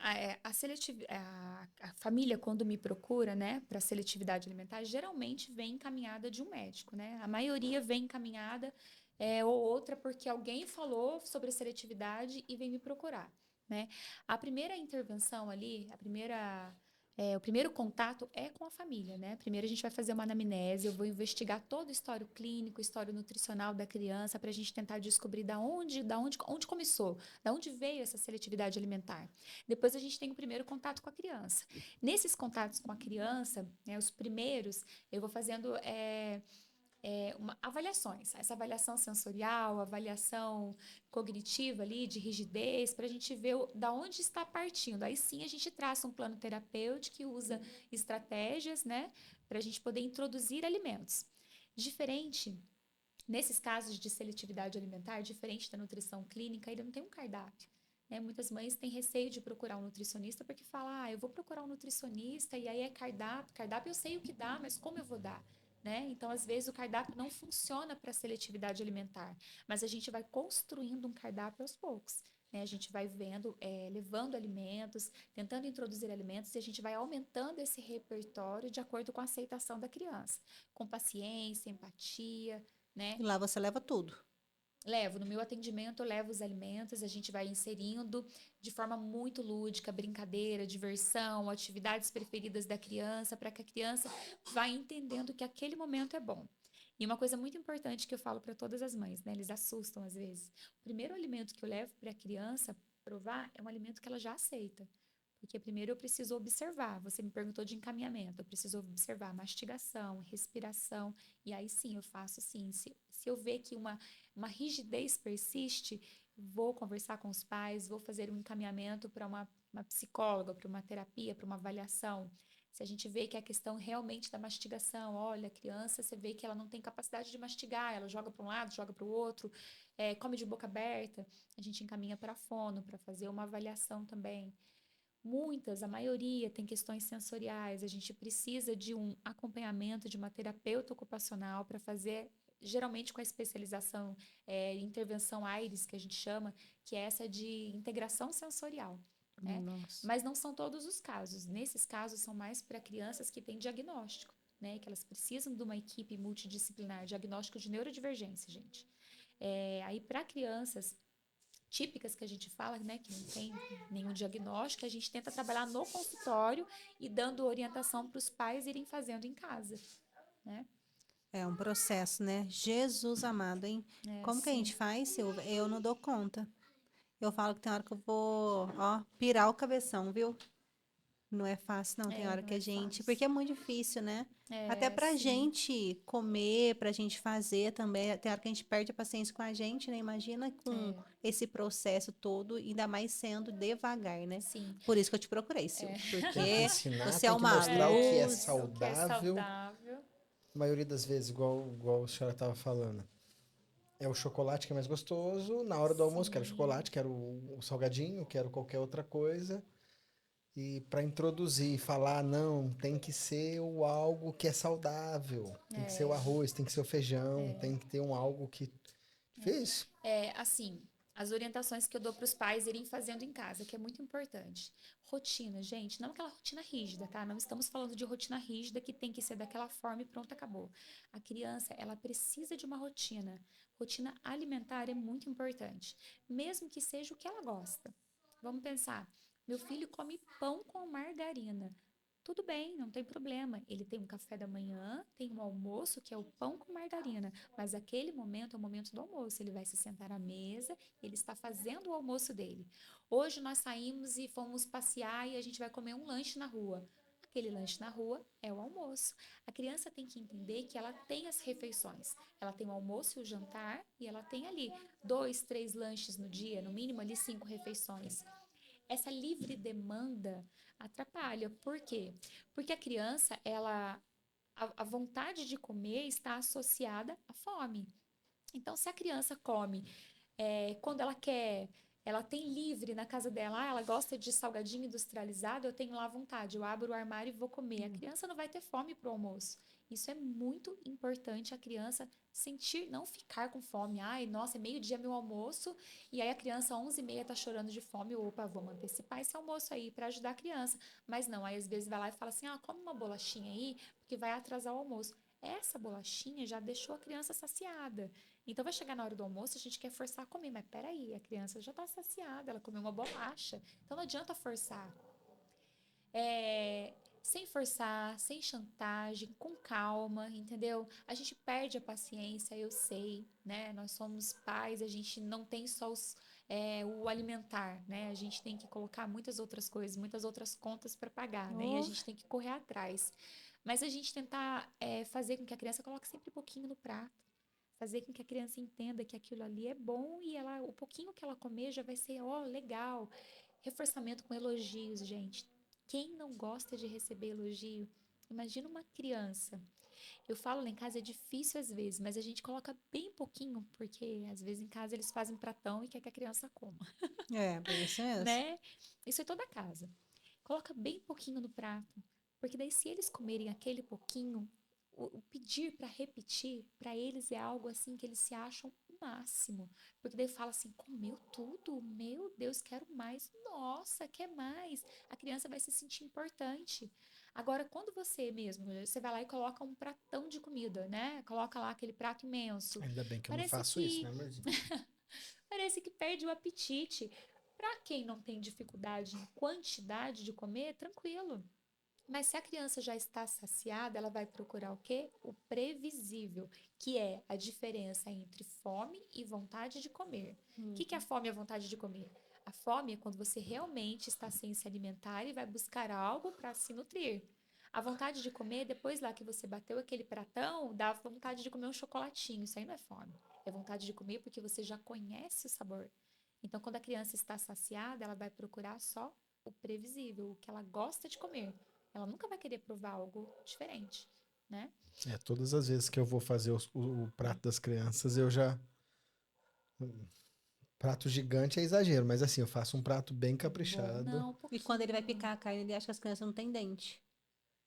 a família, quando me procura, né, para seletividade alimentar, geralmente vem encaminhada de um médico, né? A maioria vem encaminhada, ou outra porque alguém falou sobre a seletividade e vem me procurar, né? A primeira intervenção ali, o primeiro contato é com a família, né? Primeiro a gente vai fazer uma anamnese, eu vou investigar todo o histórico clínico, o histórico nutricional da criança, para a gente tentar descobrir onde começou, da onde veio essa seletividade alimentar. Depois a gente tem o primeiro contato com a criança. Nesses contatos com a criança, né, os primeiros, eu vou fazendo avaliações. Essa avaliação sensorial, avaliação cognitiva ali, de rigidez, para a gente ver da onde está partindo. Aí sim a gente traça um plano terapêutico que usa estratégias, né, para a gente poder introduzir alimentos. Diferente Nesses casos de seletividade alimentar, diferente da nutrição clínica, ele não tem um cardápio. Né? Muitas mães têm receio de procurar um nutricionista porque falam, eu vou procurar um nutricionista e aí é cardápio. Cardápio eu sei o que dá, mas como eu vou dar? Né? Então, às vezes, o cardápio não funciona para seletividade alimentar, mas a gente vai construindo um cardápio aos poucos. Né? A gente vai vendo, levando alimentos, tentando introduzir alimentos e a gente vai aumentando esse repertório de acordo com a aceitação da criança, com paciência, empatia, E né? lá você leva tudo. No meu atendimento, eu levo os alimentos, a gente vai inserindo de forma muito lúdica, brincadeira, diversão, atividades preferidas da criança, para que a criança vá entendendo que aquele momento é bom. E uma coisa muito importante que eu falo para todas as mães, né? Eles assustam às vezes. O primeiro alimento que eu levo para a criança provar é um alimento que ela já aceita. Porque primeiro eu preciso observar. Você me perguntou de encaminhamento. Eu preciso observar mastigação, respiração. E aí sim, eu faço sim. Se eu ver que uma rigidez persiste, vou conversar com os pais, vou fazer um encaminhamento para uma psicóloga, para uma terapia, para uma avaliação. Se a gente vê que a questão realmente da mastigação, olha, a criança, você vê que ela não tem capacidade de mastigar, ela joga para um lado, joga para o outro, come de boca aberta, a gente encaminha para a fono para fazer uma avaliação também. A maioria, tem questões sensoriais. A gente precisa de um acompanhamento de uma terapeuta ocupacional para fazer, geralmente com a especialização intervenção AIRES, que a gente chama, que é essa de integração sensorial, né? Nossa. Mas não são todos os casos. Nesses casos, são mais para crianças que têm diagnóstico, né? Que elas precisam de uma equipe multidisciplinar, diagnóstico de neurodivergência, gente. Aí, para crianças típicas que a gente fala, né, que não tem nenhum diagnóstico, a gente tenta trabalhar no consultório e dando orientação para os pais irem fazendo em casa, né? É um processo, né? Jesus amado, hein? Como que a Sim. gente faz, Silvia? Eu não dou conta. Eu falo que tem hora que eu vou, ó, pirar o cabeção, viu? Não é fácil, não. Tem hora Não que é a gente. fácil. Porque é muito difícil, né? Até pra Sim. gente comer, pra gente fazer também. Tem hora que a gente perde a paciência com a gente, né? Imagina com esse processo todo, ainda mais sendo devagar, né? Sim. Por isso que eu te procurei, Sil. Tem que Porque ensinar, você é tem que uma mostrar o que é luz. O que é saudável. saudável. A maioria das vezes, igual a senhora estava falando, é o chocolate que é mais gostoso. Na hora do almoço, quero Sim. chocolate, quero o salgadinho, quero qualquer outra coisa. E para introduzir, falar, não, tem que ser o algo que é saudável. Tem que ser o arroz, tem que ser o feijão, tem que ter um algo que. Difícil. Assim, as orientações que eu dou para os pais irem fazendo em casa, que é muito importante. Rotina, gente, não aquela rotina rígida, tá? Não estamos falando de rotina rígida que tem que ser daquela forma e pronto, acabou. A criança, ela precisa de uma rotina. Rotina alimentar é muito importante, mesmo que seja o que ela gosta. Vamos pensar, meu filho come pão com margarina. Tudo bem, não tem problema. Ele tem um café da manhã, tem um almoço, que é o pão com margarina. Mas aquele momento é o momento do almoço. Ele vai se sentar à mesa, ele está fazendo o almoço dele. Hoje nós saímos e fomos passear e a gente vai comer um lanche na rua. Aquele lanche na rua é o almoço. A criança tem que entender que ela tem as refeições. Ela tem o almoço e o jantar e ela tem ali 2, 3 lanches no dia, no mínimo ali 5 refeições. Essa livre demanda atrapalha. Por quê? Porque a criança, a vontade de comer está associada à fome. Então, se a criança come quando ela quer, ela tem livre na casa dela, ela gosta de salgadinho industrializado, eu tenho lá vontade, eu abro o armário e vou comer. A criança não vai ter fome para o almoço. Isso é muito importante a criança sentir, não ficar com fome. Ai, nossa, é meio-dia meu almoço, e aí a criança 11h30 tá chorando de fome. Opa, vamos antecipar esse almoço aí para ajudar a criança. Mas não, aí às vezes vai lá e fala assim: ah, come uma bolachinha aí, porque vai atrasar o almoço. Essa bolachinha já deixou a criança saciada. Então vai chegar na hora do almoço, a gente quer forçar a comer, mas peraí, a criança já está saciada, ela comeu uma bolacha, então não adianta forçar. Sem forçar, sem chantagem, com calma, entendeu? A gente perde a paciência, eu sei, né? Nós somos pais, a gente não tem só o alimentar, né? A gente tem que colocar muitas outras coisas, muitas outras contas para pagar, né? E a Oh, gente tem que correr atrás. Mas a gente tentar fazer com que a criança coloque sempre um pouquinho no prato, fazer com que a criança entenda que aquilo ali é bom e o pouquinho que ela comer já vai ser, ó, legal. Reforçamento com elogios, gente. Quem não gosta de receber elogio? Imagina uma criança. Eu falo lá em casa é difícil às vezes, mas a gente coloca bem pouquinho, porque às vezes em casa eles fazem pratão e quer que a criança coma, bem isso mesmo. né? Isso é toda casa. Coloca bem pouquinho no prato, porque daí se eles comerem aquele pouquinho, o pedir para repetir, para eles é algo assim que eles se acham o máximo. Porque daí fala assim: comeu tudo? Meu Deus, quero mais. Nossa, quer mais? A criança vai se sentir importante. Agora, quando você mesmo, você vai lá e coloca um pratão de comida, né? Coloca lá aquele prato imenso. Ainda bem que eu não Parece faço isso, né, que amorzinho? parece que perde o apetite. Para quem não tem dificuldade em quantidade de comer, tranquilo. Mas se a criança já está saciada, ela vai procurar o quê? O previsível, que é a diferença entre fome e vontade de comer. O que é a fome e a vontade de comer? A fome é quando você realmente está sem se alimentar e vai buscar algo para se nutrir. A vontade de comer, depois lá que você bateu aquele pratão, dá vontade de comer um chocolatinho. Isso aí não é fome. É vontade de comer porque você já conhece o sabor. Então, quando a criança está saciada, ela vai procurar só o previsível, o que ela gosta de comer. Ela nunca vai querer provar algo diferente, né? Todas as vezes que eu vou fazer o prato das crianças, eu já. Prato gigante é exagero, mas assim, eu faço um prato bem Bom, caprichado. não, um E quando ele vai pouquinho. picar a carne, ele acha que as crianças não têm dente.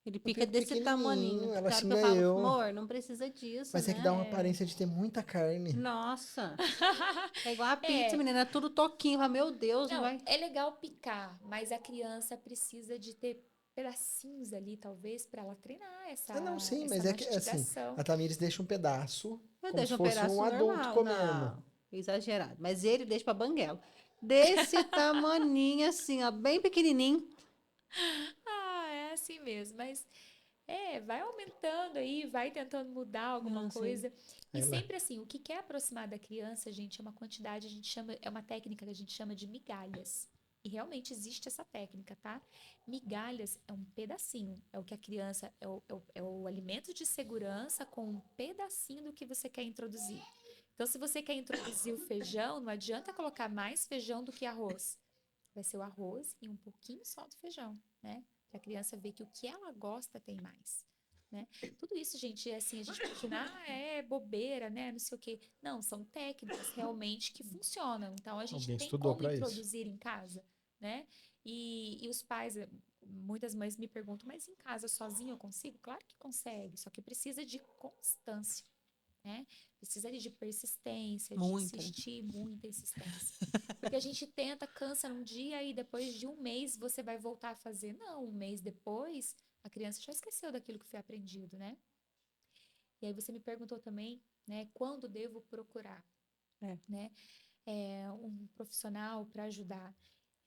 Ele Eu pica pico desse tamaninho. pequenininho, ela Tem hora que eu xinga falo, eu. amor, não precisa disso, Mas é que dá né? uma aparência de ter muita carne. Nossa, é igual a pizza, É, menina, é tudo toquinho. Fala, meu Deus, não não, vai. é legal picar, mas a criança precisa de ter pedacinhos ali, talvez, para ela treinar Ah, não, sim, essa mas é que assim, a mastigação. Tamires deixa um pedaço, Eu como se deixo um fosse um pedaço adulto normal, comendo. não, exagerado. Mas ele deixa pra banguela. Desse tamaninho assim, ó, bem pequenininho. Ah, é assim mesmo, mas vai aumentando aí, vai tentando mudar alguma Não sei. coisa. E Aí lá. sempre assim, o que quer aproximar da criança, gente, é uma quantidade, a gente chama, é uma técnica que a gente chama de migalhas. E realmente existe essa técnica, tá? Migalhas é um pedacinho. É o que a criança... É o alimento de segurança com um pedacinho do que você quer introduzir. Então, se você quer introduzir o feijão, não adianta colocar mais feijão do que arroz. Vai ser o arroz e um pouquinho só do feijão, né? Para a criança ver que o que ela gosta tem mais, né? Tudo isso, gente, é assim, a gente pode imaginar, é bobeira, né? Não sei o quê. Não, são técnicas realmente que funcionam. Então, a gente Alguém tem estudou como para isso. introduzir em casa, né? E os pais, muitas mães me perguntam, mas em casa sozinho eu consigo? Claro que consegue, só que precisa de constância, né? Precisa ali de persistência, de Muita. insistir, muita insistência. Porque a gente tenta, cansa num dia e depois de um mês você vai voltar a fazer. Não, um mês depois a criança já esqueceu daquilo que foi aprendido, né? E aí você me perguntou também, né, quando devo procurar, É. né, um profissional para ajudar.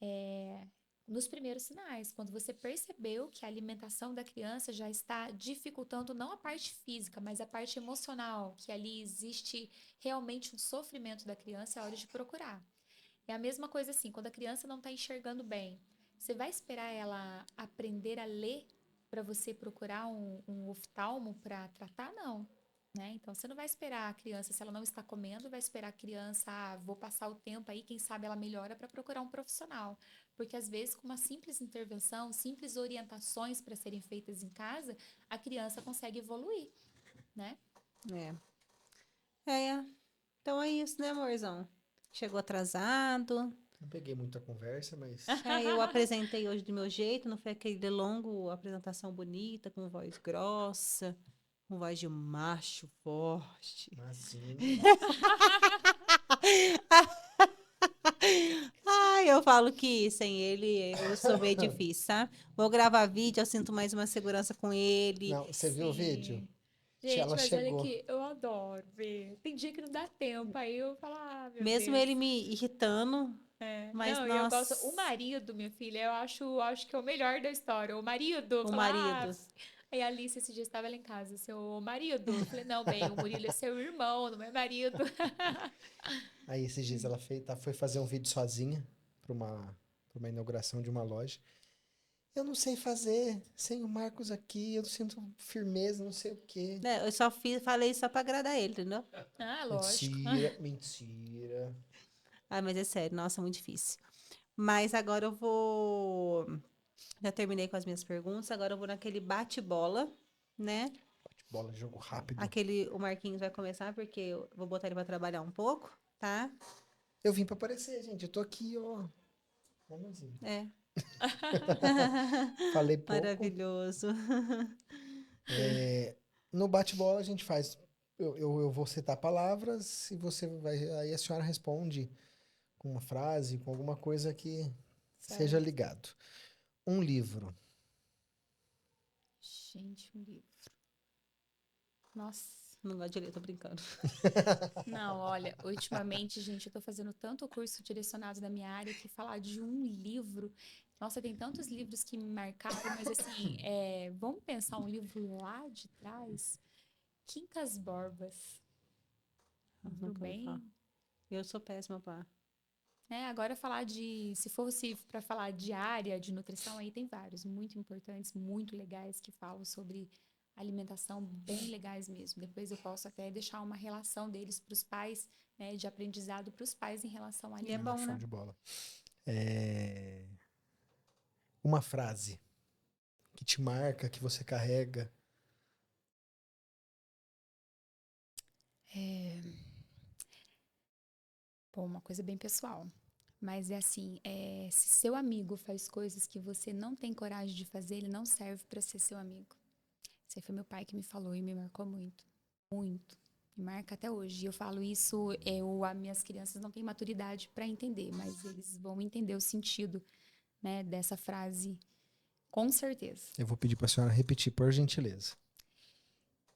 É, nos primeiros sinais, quando você percebeu que a alimentação da criança já está dificultando não a parte física, mas a parte emocional, que ali existe realmente um sofrimento da criança, é hora de procurar. É a mesma coisa assim, quando a criança não está enxergando bem, você vai esperar ela aprender a ler para você procurar um oftalmo para tratar? Não. Né? Então, você não vai esperar a criança, se ela não está comendo, vai esperar a criança, vou passar o tempo aí, quem sabe ela melhora para procurar um profissional. Porque às vezes, com uma simples intervenção, simples orientações para serem feitas em casa, a criança consegue evoluir, né? É. Então é isso, né, amorzão? Chegou atrasado. Não peguei muita conversa, mas Eu apresentei hoje do meu jeito, não foi aquele longo apresentação bonita, com voz grossa, com voz de macho forte. imagina. Ai, eu falo que sem ele eu sou meio difícil, tá? Vou gravar vídeo, eu sinto mais uma segurança com ele. Não, você viu o vídeo? Gente, Ela mas olha chegou. que eu adoro ver. Tem dia que não dá tempo, aí eu falo, meu Mesmo Deus. ele me irritando, mas Não, e eu gosto. O nossa, marido, minha filha, eu acho que é o melhor da história. O marido, o fala, marido. Aí a Alice esse dia estava lá em casa, seu marido. Eu falei, não, bem, o Murilo é seu irmão, não é marido. Aí esses dias ela foi fazer um vídeo sozinha pra uma inauguração de uma loja. Eu não sei fazer, sem o Marcos aqui, eu sinto firmeza, não sei o quê. Né, eu falei só pra agradar ele, entendeu? Ah, lógico. Mentira, mentira. Ah, mas é sério, nossa, muito difícil. Mas agora eu vou. Já terminei com as minhas perguntas, agora eu vou naquele bate-bola, né? Bola, jogo rápido. O Marquinhos vai começar, porque eu vou botar ele pra trabalhar um pouco, tá? Eu vim pra aparecer, gente. Eu tô aqui, ó. Amorzinho. É. Falei pouco. Maravilhoso. No bate-bola a gente faz. Eu vou citar palavras e você vai. Aí a senhora responde com uma frase, com alguma coisa que seja Certo. ligado. Um livro. Gente, um livro. Nossa. Não gosto de ler, tô brincando. Não, olha, ultimamente, gente, eu tô fazendo tanto curso direcionado na minha área que falar de um livro. Nossa, tem tantos livros que me marcaram, mas assim, vamos pensar um livro lá de trás? Quincas Borbas. Um livro Nunca ouvi falar. bem. Eu sou péssima, pá. Agora falar se fosse para falar de área de nutrição, aí tem vários muito importantes, muito legais que falam sobre alimentação, bem legais mesmo. Depois eu posso até deixar uma relação deles para os pais, né, de aprendizado para os pais em relação à E é bom, alimentação. Show né? de bola. Uma frase que te marca, que você carrega. Bom, uma coisa bem pessoal. Mas é assim, se seu amigo faz coisas que você não tem coragem de fazer, ele não serve para ser seu amigo. Esse aí foi meu pai que me falou e me marcou muito. Muito. Me marca até hoje. E eu falo isso, as minhas crianças não têm maturidade para entender, mas eles vão entender o sentido, né, dessa frase, com certeza. Eu vou pedir pra senhora repetir, por gentileza.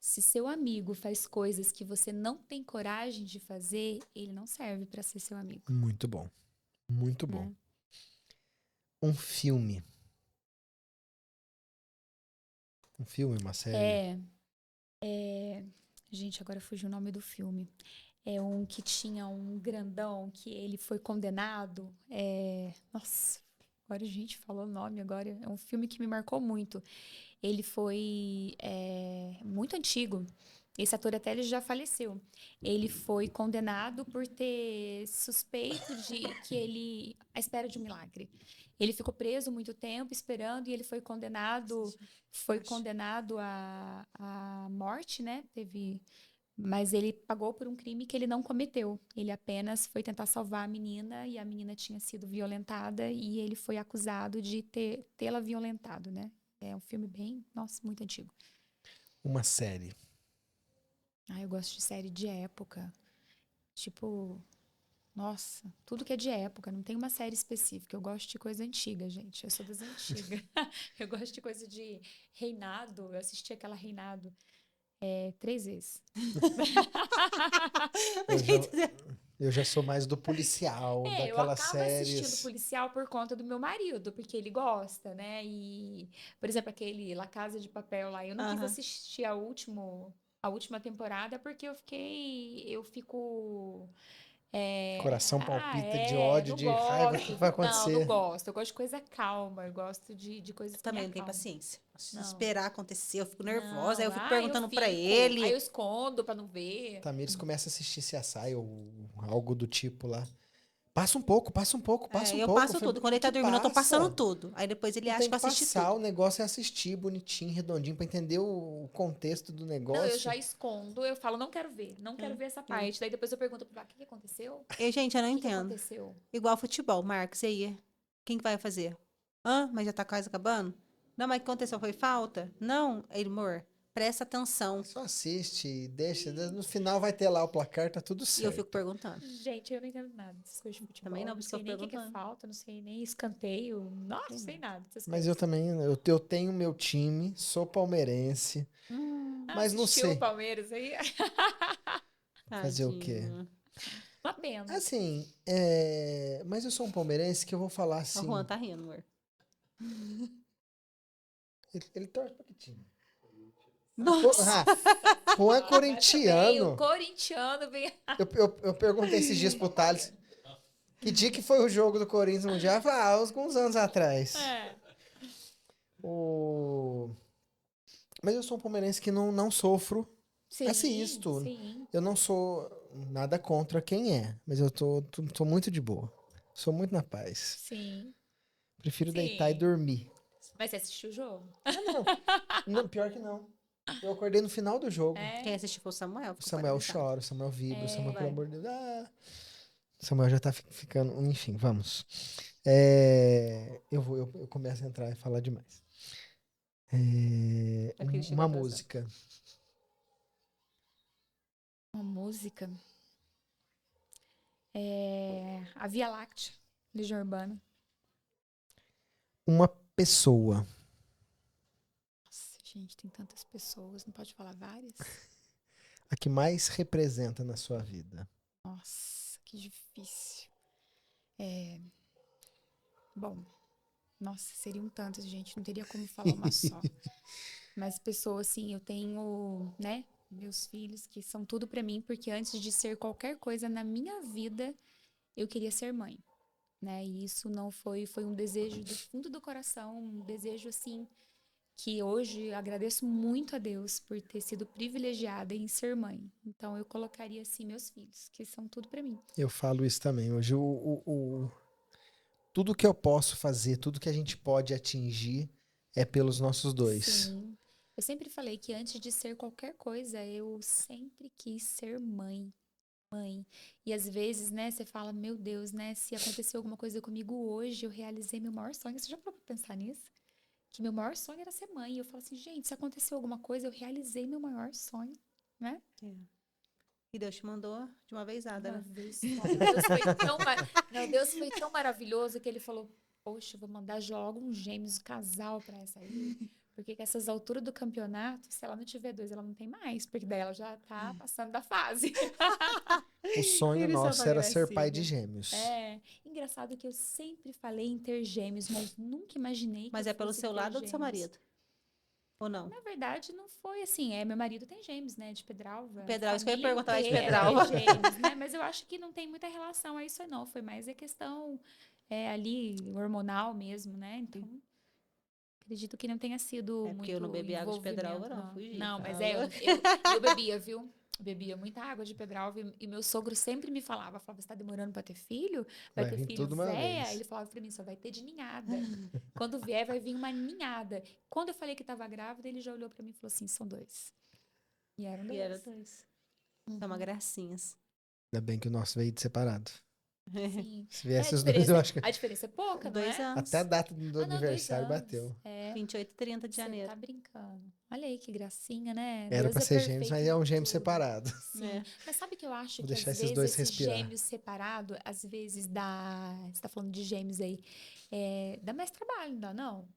Se seu amigo faz coisas que você não tem coragem de fazer, ele não serve para ser seu amigo. Muito bom. Muito bom. Né? Um filme. Um filme, uma série. Gente, agora fugiu o nome do filme. É um que tinha um grandão que ele foi condenado. Nossa, Agora a gente falou o nome agora. É um filme que me marcou muito. Ele foi muito antigo. Esse ator até ele já faleceu. Ele foi condenado por ter suspeito de que ele... à espera de um milagre. Ele ficou preso muito tempo esperando e ele foi condenado à morte, né? Mas ele pagou por um crime que ele não cometeu. Ele apenas foi tentar salvar a menina e a menina tinha sido violentada e ele foi acusado de tê-la violentado, né? É um filme bem, nossa, muito antigo. Uma série. Eu gosto de série de época. Tipo, nossa, tudo que é de época, não tem uma série específica. Eu gosto de coisa antiga, gente. Eu sou das antigas. Eu gosto de coisa de reinado. Eu assisti aquela Reinado 3 vezes. Eu já sou mais do policial, Eu daquelas acabo assistindo séries. policial por conta do meu marido, porque ele gosta, né? E, por exemplo, aquele La Casa de Papel lá, eu não quis Aham. assistir a última temporada porque eu fico Coração palpita de ódio, não de raiva, o que gosto. vai Não, não acontecer? gosto. Eu gosto de coisa calma, eu gosto de coisas Eu que me também não tenho acalmam. paciência. Se Não. esperar acontecer, eu fico nervosa. Aí eu Não, fico eu perguntando pra fico. Aí eu ele. escondo pra não ver. Tamires começa a assistir CSI ou algo do tipo lá. Passa um pouco, passa um pouco, passa um Eu pouco. passo Eu falei, tudo. Quando ele tá que dormindo, eu tô passando passa? tudo. Aí depois ele Não acha tem que eu que assisti passar, tudo. o negócio é assistir bonitinho, redondinho, pra entender o contexto do Não, eu negócio. já escondo, eu falo, não quero ver, não quero ver essa parte. Daí depois eu pergunto pro o que aconteceu? E, gente, eu não O que entendo. aconteceu? Igual futebol, Marcos, e aí? Quem que vai fazer? Mas já tá quase acabando? Não, mas o que aconteceu? Foi falta? Não, amor, presta atenção. Só assiste, deixa. No final vai ter lá o placar, tá tudo E eu fico certo. perguntando. Gente, eu não entendo nada dessas coisas de futebol. Também não, por Não isso que eu sei tô nem o que é perguntando. falta, não sei nem escanteio. Nossa, não sei nada dessas Mas coisas. eu também, eu tenho meu time, sou palmeirense, mas não Assistiu o sei Palmeiras aí? fazer o quê. Tadinho. Uma pena. Assim, mas eu sou um palmeirense que eu vou falar O assim. Juan tá rindo, amor. Ele torce pra que time? Nossa! Juan é Mas também o corintiano. corintiano vem. Eu perguntei esses dias pro Thales, que dia que foi o jogo do Corinthians no Mundial? Ele falou, alguns anos atrás. Mas eu sou um palmeirense que não sofro, Sim, assisto. sim. Eu não sou nada contra quem é, mas eu tô muito de boa. Sou muito na paz. Sim. Prefiro Sim. deitar e dormir. Mas você assistiu o jogo? Não, pior que não. Eu acordei no final do jogo. Quem assistiu foi o Samuel. O ficou Samuel paralisado. chora, o Samuel vibra, o Samuel, pelo vai. amor de Deus. O Samuel já tá ficando. Enfim, vamos. Eu começo a entrar e falar demais. É porque ele chegou Uma atrasado. música. Uma música. A Via Láctea, Legião Urbana. Uma pessoa. Nossa, gente, tem tantas pessoas, não pode falar várias? A que mais representa na sua vida. Nossa, que difícil. Bom, nossa, seriam tantas, gente, não teria como falar uma só. Mas pessoas, assim, eu tenho, né, meus filhos que são tudo pra mim, porque antes de ser qualquer coisa na minha vida, eu queria ser mãe, né? E isso não foi um desejo do fundo do coração, um desejo, assim, que hoje agradeço muito a Deus por ter sido privilegiada em ser mãe. Então, eu colocaria, assim, meus filhos, que são tudo pra mim. Eu falo isso também. Hoje, tudo que eu posso fazer, tudo que a gente pode atingir é pelos nossos dois. Sim. Eu sempre falei que antes de ser qualquer coisa, eu sempre quis ser mãe. Mãe. E às vezes, né, você fala, meu Deus, né, se aconteceu alguma coisa comigo hoje, eu realizei meu maior sonho. Você já parou pra pensar nisso? Que meu maior sonho era ser mãe. E eu falo assim, gente, se aconteceu alguma coisa, eu realizei meu maior sonho, né? E Deus te mandou de uma vezada, né? Deus foi tão maravilhoso que ele falou, poxa, eu vou mandar logo um gêmeos, um casal pra essa aí. Porque com essas alturas do campeonato, se ela não tiver 2, ela não tem mais. Porque daí ela já tá passando da fase. O sonho Eles são nosso uma era ser pai gracinha. de gêmeos. Engraçado que eu sempre falei em ter gêmeos, mas nunca imaginei que Mas eu é pelo fosse seu ter lado ou do seu gêmeos. marido? Ou não? Na verdade, não foi assim. Meu marido tem gêmeos, né? De Pedralva. Pedralva, isso que eu ia Família perguntar lá de inteira Pedralva. tem gêmeos, né? Mas eu acho que não tem muita relação a isso, não. Foi mais a questão ali hormonal mesmo, né? Então, acredito que não tenha sido É porque muito eu não bebi água de Pedralva, envolvimento, não. Fugi, Não, mas fala. eu bebia, viu? Bebia muita água de Pedralva e meu sogro sempre me falava, você tá demorando pra ter filho? Vai Vai ter vir filho tudo uma véia? Ele vez. falava pra mim, só vai ter de ninhada. Quando vier, vai vir uma ninhada. Quando eu falei que tava grávida, ele já olhou pra mim e falou assim, são 2. E eram E era 2. 2. São uma gracinhas. Ainda bem que o nosso veio de separado. Sim. Se viesse os dois, eu acho que A diferença é pouca, não 2 é? anos. até a data do Ah, não, 2 aniversário anos. bateu. 28 e 30 de Você janeiro. tá brincando. Olha aí que gracinha, né? Era Deus pra é ser gêmeos, perfeito mas em é um gêmeo tudo. separado. Sim. É. Mas sabe que eu acho Vou que deixar às esses vezes dois esses respirar. gêmeos separados, às vezes dá. Você tá falando de gêmeos aí, dá mais trabalho, não dá, não?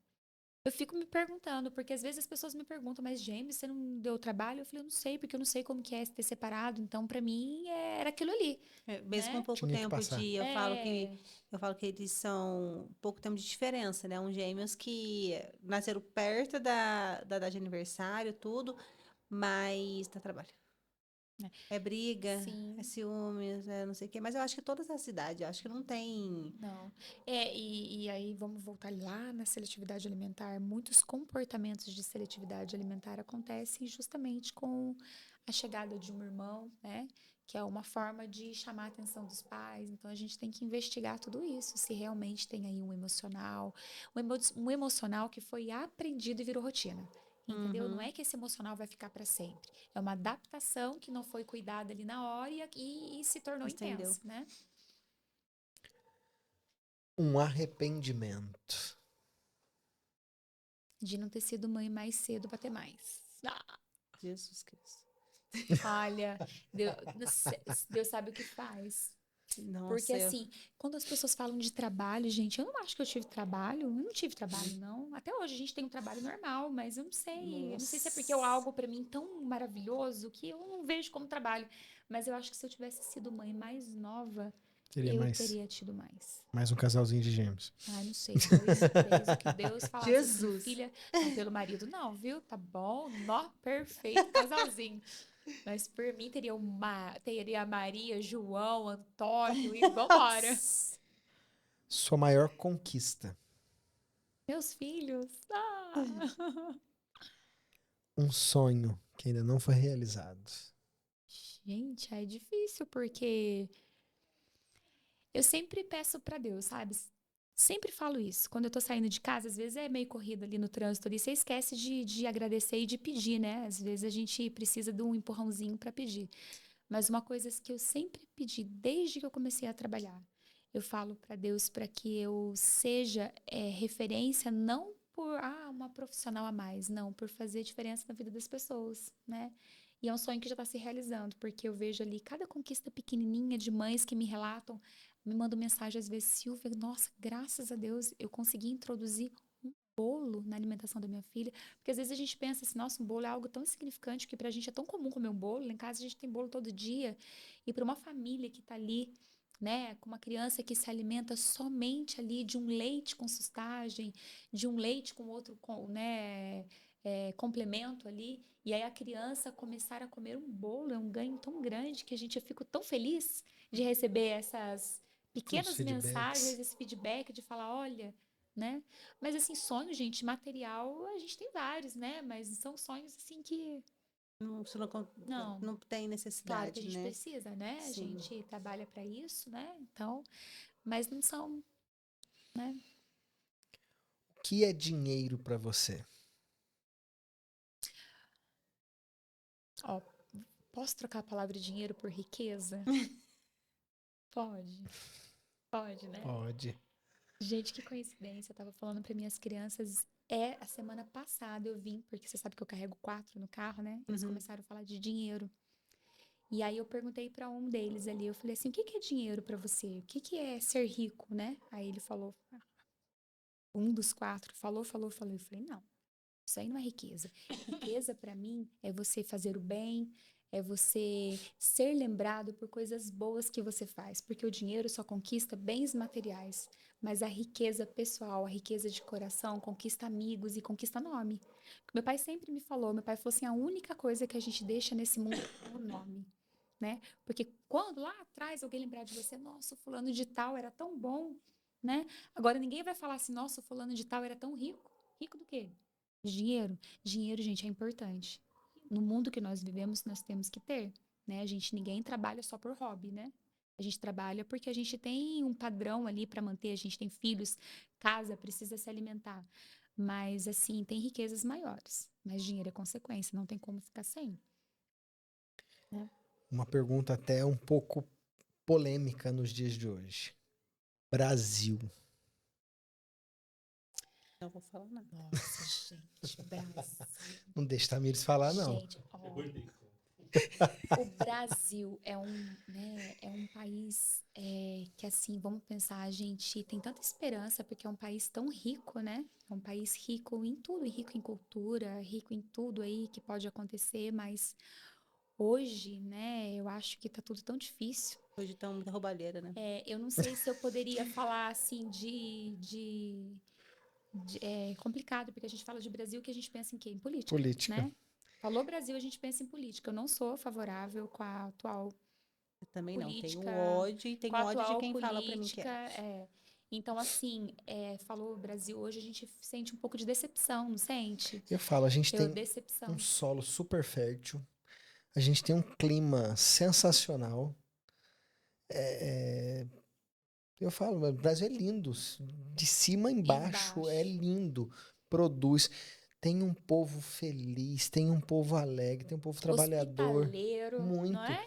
Eu fico me perguntando, porque às vezes as pessoas me perguntam, mas gêmeos, você não deu trabalho? Eu falei, eu não sei, porque eu não sei como que é ter separado. Então, pra mim, era aquilo ali, Mesmo com né? pouco Tinha que tempo passar. de. É, Eu falo que eles são pouco tempo de diferença, né? Uns gêmeos que nasceram perto da data de aniversário, tudo, mas dá trabalho. É briga, é sim. ciúmes, é não sei o quê. Mas eu acho que todas as cidades, eu acho que não tem. Não. E aí vamos voltar lá na seletividade alimentar. Muitos comportamentos de seletividade alimentar acontecem justamente com a chegada de um irmão, né? Que é uma forma de chamar a atenção dos pais. Então a gente tem que investigar tudo isso, se realmente tem aí um emocional, um emocional que foi aprendido e virou rotina. Entendeu? Não Uhum, é que esse emocional vai ficar para sempre. É uma adaptação que não foi cuidada ali na hora e se tornou entendeu? intenso, né? Um arrependimento. De não ter sido mãe mais cedo para ter mais. Jesus Cristo. Olha, Deus, Deus sabe o que faz. Porque Nossa, eu. assim, quando as pessoas falam de trabalho, gente, eu não acho que eu tive trabalho. Eu não tive trabalho, não. Até hoje a gente tem um trabalho normal, mas eu não sei. Eu não sei se é porque é Nossa. algo para mim tão maravilhoso que eu não vejo como trabalho. Mas eu acho que se eu tivesse sido mãe mais nova, Teria eu mais, teria tido mais. mais um casalzinho de gêmeos. Ai, não sei, 2, 3, o que Deus falasse assim, Jesus. filha, não, pelo marido não, viu? Tá bom, nó, perfeito, casalzinho. Mas por mim teria Maria, João, Antônio e vambora. Sua maior conquista. Meus filhos. Ah. Um sonho que ainda não foi realizado. Gente, é difícil porque eu sempre peço pra Deus, sabe? Sempre falo isso. Quando eu tô saindo de casa, às vezes é meio corrido ali no trânsito ali, você esquece de agradecer e de pedir, né? Às vezes a gente precisa de um empurrãozinho pra pedir. Mas uma coisa que eu sempre pedi desde que eu comecei a trabalhar, eu falo para Deus para que eu seja referência não por uma profissional a mais, não, por fazer diferença na vida das pessoas, né? E é um sonho que já está se realizando, porque eu vejo ali cada conquista pequenininha de mães que me relatam, me mandam mensagem às vezes, Silvia, nossa, graças a Deus eu consegui introduzir bolo na alimentação da minha filha, porque às vezes a gente pensa assim, nossa, um bolo é algo tão insignificante que pra gente é tão comum comer um bolo, lá em casa a gente tem bolo todo dia, e para uma família que tá ali, né, com uma criança que se alimenta somente ali de um leite com sustagem, de um leite com outro, né, complemento ali, e aí a criança começar a comer um bolo é um ganho tão grande que eu fico tão feliz de receber essas Os pequenas mensagens, feedbacks. esse feedback de falar, olha, né? Mas assim, sonho, gente, material, a gente tem vários, né? Mas são sonhos assim que, Não, isso não, não, não tem claro que a necessidade, gente né? precisa, né? A Sim. gente trabalha para isso, né? Então, mas não são, né? O que é dinheiro pra você? Ó, posso trocar a palavra dinheiro por riqueza? Pode, pode, né? Pode. Gente, que coincidência. Eu tava falando para minhas crianças. A semana passada eu vim, porque você sabe que eu carrego 4 no carro, né? Eles Uhum. começaram a falar de dinheiro. E aí eu perguntei para um deles ali, eu falei assim, o que que é dinheiro para você? O que que é ser rico, né? Aí ele falou, um dos 4 falou. Eu falei, não, isso aí não é riqueza. Riqueza para mim é você fazer o bem, é você ser lembrado por coisas boas que você faz, porque o dinheiro só conquista bens materiais, mas a riqueza pessoal, a riqueza de coração conquista amigos e conquista nome. Meu pai sempre me falou, meu pai falou assim, a única coisa que a gente deixa nesse mundo é o nome. Né? Porque quando lá atrás alguém lembrar de você, nossa, o fulano de tal era tão bom, né? Agora ninguém vai falar assim, nossa, o fulano de tal era tão rico. Rico do quê? De dinheiro? Dinheiro, gente, é importante. No mundo que nós vivemos, nós temos que ter, né? Ninguém trabalha só por hobby, né? A gente trabalha porque a gente tem um padrão ali para manter, a gente tem filhos, casa, precisa se alimentar. Mas, assim, tem riquezas maiores. Mas dinheiro é consequência, não tem como ficar sem, né? Uma pergunta até um pouco polêmica nos dias de hoje. Brasil. Não vou falar nada. Nossa, gente, Brasil. Não deixa Tamires falar, não. Gente, ó, o Brasil é um país que, assim, vamos pensar, a gente tem tanta esperança porque é um país tão rico, né? É um país rico em tudo, rico em cultura, rico em tudo aí que pode acontecer, mas hoje, né, eu acho que tá tudo tão difícil. Hoje tá muita roubalheira, né? Eu não sei se eu poderia falar, assim, é complicado, porque a gente fala de Brasil que a gente pensa em quê? Em política, Política. né? Falou Brasil, a gente pensa em política. Eu não sou favorável com a atual Eu também não. Tenho política, ódio e com tenho a ódio de atual quem fala pra mim que política. é. Então, assim, falou Brasil hoje, a gente sente um pouco de decepção, não sente? Eu falo, a gente tem um Decepção. solo super fértil. A gente tem um clima sensacional. Eu falo, o Brasil é lindo. De cima embaixo é lindo. Produz. Tem um povo feliz, tem um povo alegre, tem um povo trabalhador. Hospitaleiro, não Muito. é?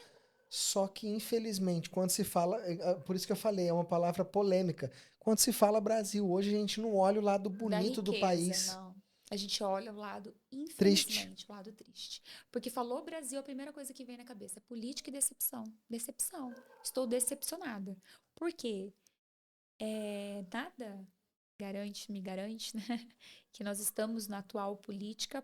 Só que, infelizmente, quando se fala. Por isso que eu falei, é uma palavra polêmica. Quando se fala Brasil, hoje a gente não olha o lado Da bonito do riqueza, país. não. A gente olha o lado, Triste. infelizmente, o lado triste. Porque falou Brasil, a primeira coisa que vem na cabeça é política e decepção. Decepção. Estou decepcionada. Por quê? Nada me garante, né? Que nós estamos na atual política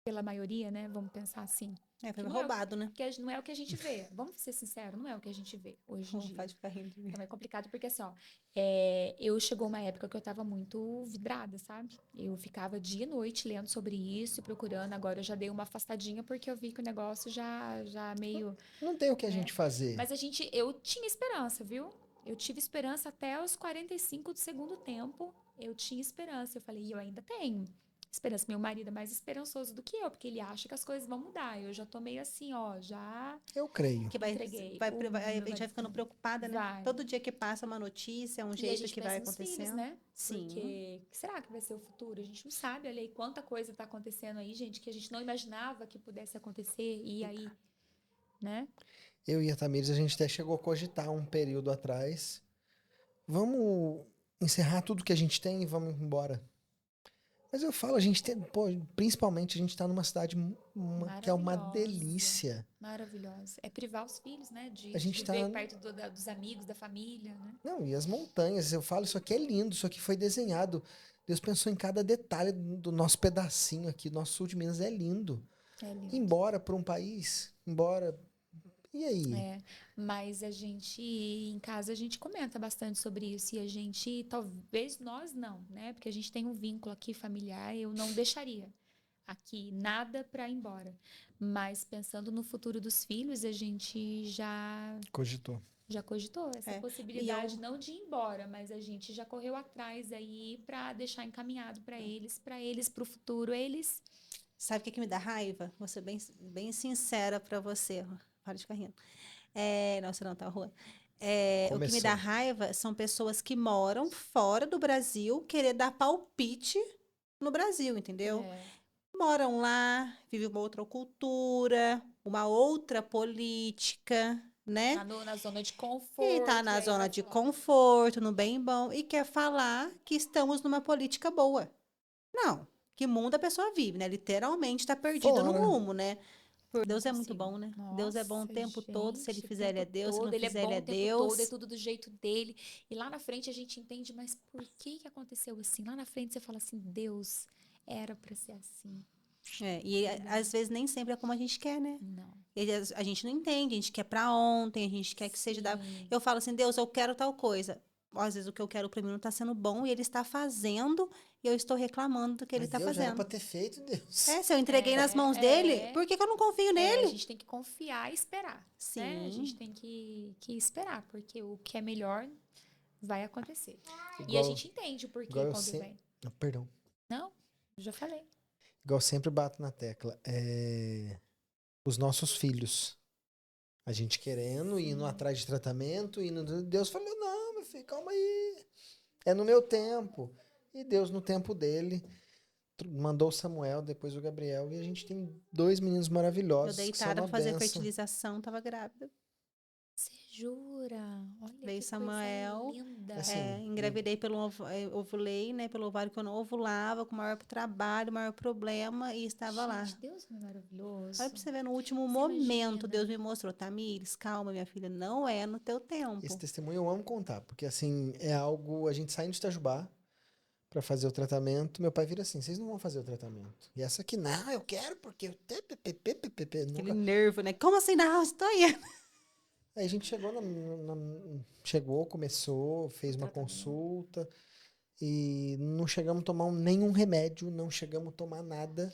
pela maioria, né? Vamos pensar assim. Foi Que roubado, né? não é o que a gente vê. Vamos ser sinceros, não é o que a gente vê hoje em Não dia. faz ficar rindo de mim. Então é complicado porque assim, ó, eu chegou uma época que eu tava muito vidrada, sabe? Eu ficava dia e noite lendo sobre isso, procurando. Agora eu já dei uma afastadinha porque eu vi que o negócio já meio, Não tem o que a né? gente fazer. Mas eu tinha esperança, viu? Eu tive esperança até os 45 do segundo tempo. Eu tinha esperança. Eu falei, e eu ainda tenho esperança. Meu marido é mais esperançoso do que eu, porque ele acha que as coisas vão mudar. Eu já tô meio assim, ó, já Eu creio. Que entreguei. a Meu gente vai marido ficando também. preocupada, né? Vai. Todo dia que passa uma notícia, é um E a jeito gente que vai pensa nos filhos, acontecendo. né? Sim. Porque será que vai ser o futuro? A gente não sabe. Olha aí quanta coisa tá acontecendo aí, gente, que a gente não imaginava que pudesse acontecer. E aí, né? Eu e a Tamires, a gente até chegou a cogitar um período atrás. Vamos encerrar tudo que a gente tem e vamos embora. Mas eu falo, a gente tem, pô, principalmente a gente tá numa cidade que é uma delícia. Maravilhosa. É privar os filhos, né? De A gente viver tá. perto dos amigos, da família, né? Não, e as montanhas, eu falo, isso aqui é lindo, isso aqui foi desenhado. Deus pensou em cada detalhe do nosso pedacinho aqui, nosso sul de Minas é lindo. É lindo. Embora para um país, embora. E aí? Mas em casa, a gente comenta bastante sobre isso. E a gente, talvez nós não, né? Porque a gente tem um vínculo aqui familiar, eu não deixaria aqui nada para ir embora. Mas pensando no futuro dos filhos, a gente Cogitou. já cogitou essa É. possibilidade, não de ir embora, mas a gente já correu atrás aí para deixar encaminhado para eles, pro futuro, eles. Sabe o que me dá raiva? Vou ser bem sincera pra você. Para de ficar rindo. Nossa, não, tá ruim. O que me dá Começou. raiva são pessoas que moram fora do Brasil querer dar palpite no Brasil, entendeu? Moram lá, vivem uma outra cultura, uma outra política, né? Tá na zona de E conforto. tá na e aí zona vai de falar. conforto, no bem bom, e quer falar que estamos numa política boa. Não, que mundo a pessoa vive, né? Literalmente está perdida no Fora. rumo, né? Deus é muito Consigo. bom, né? Deus é bom o Nossa, tempo todo. Se ele gente, o fizer, ele é tempo Deus. Se não todo. Ele é fizer, ele bom é o tempo todo, é Deus. tudo do jeito dele. E lá na frente a gente entende, mas por que aconteceu assim? Lá na frente você fala assim, Deus, era pra ser assim. Às vezes nem sempre é como a gente quer, né? Não. A gente não entende, a gente quer pra ontem, a gente quer que seja da. Sim. Eu falo assim, Deus, eu quero tal coisa. Às vezes o que eu quero pra mim não tá sendo bom e ele está fazendo e eu estou reclamando do que ele Mas tá Deus já era fazendo. pra ter feito, Deus. Se eu entreguei nas mãos dele, por que eu não confio A nele? gente tem que confiar e esperar. Né? A Sim. gente tem que esperar, porque o que é melhor vai acontecer. E a Igual- gente entende o porquê igual eu quando sei- vem. Ah, perdão. Não, eu já falei. Igual eu sempre bato na tecla. Os nossos filhos. A gente querendo, indo atrás de tratamento, Deus falou, não, meu filho, calma aí. É no meu tempo. E Deus, no tempo dele, mandou o Samuel, depois o Gabriel, e a gente tem 2 meninos Eu maravilhosos que são deitada uma pra fazer benção. fertilização, tava grávida. Você jura? Olha Veio que Samuel, coisa linda. Assim, engravidei ovulei, né, pelo ovário que eu não ovulava, com maior trabalho, maior problema, e estava lá. Gente, Deus é maravilhoso. Olha pra você ver, no último Você momento, imagina. Deus me mostrou, Tamires, calma, minha filha, não é no teu tempo. esse testemunho eu amo contar, porque assim, é algo, a gente saindo de Itajubá pra fazer o tratamento, meu pai vira assim, vocês não vão fazer o tratamento. E essa aqui, não, eu quero, porque eu... Aquele Nunca... nervo, né? Como assim? Não, estou indo. Aí a gente chegou, chegou, começou, fez uma Tratamento. consulta e não chegamos a tomar nenhum remédio, não chegamos a tomar nada.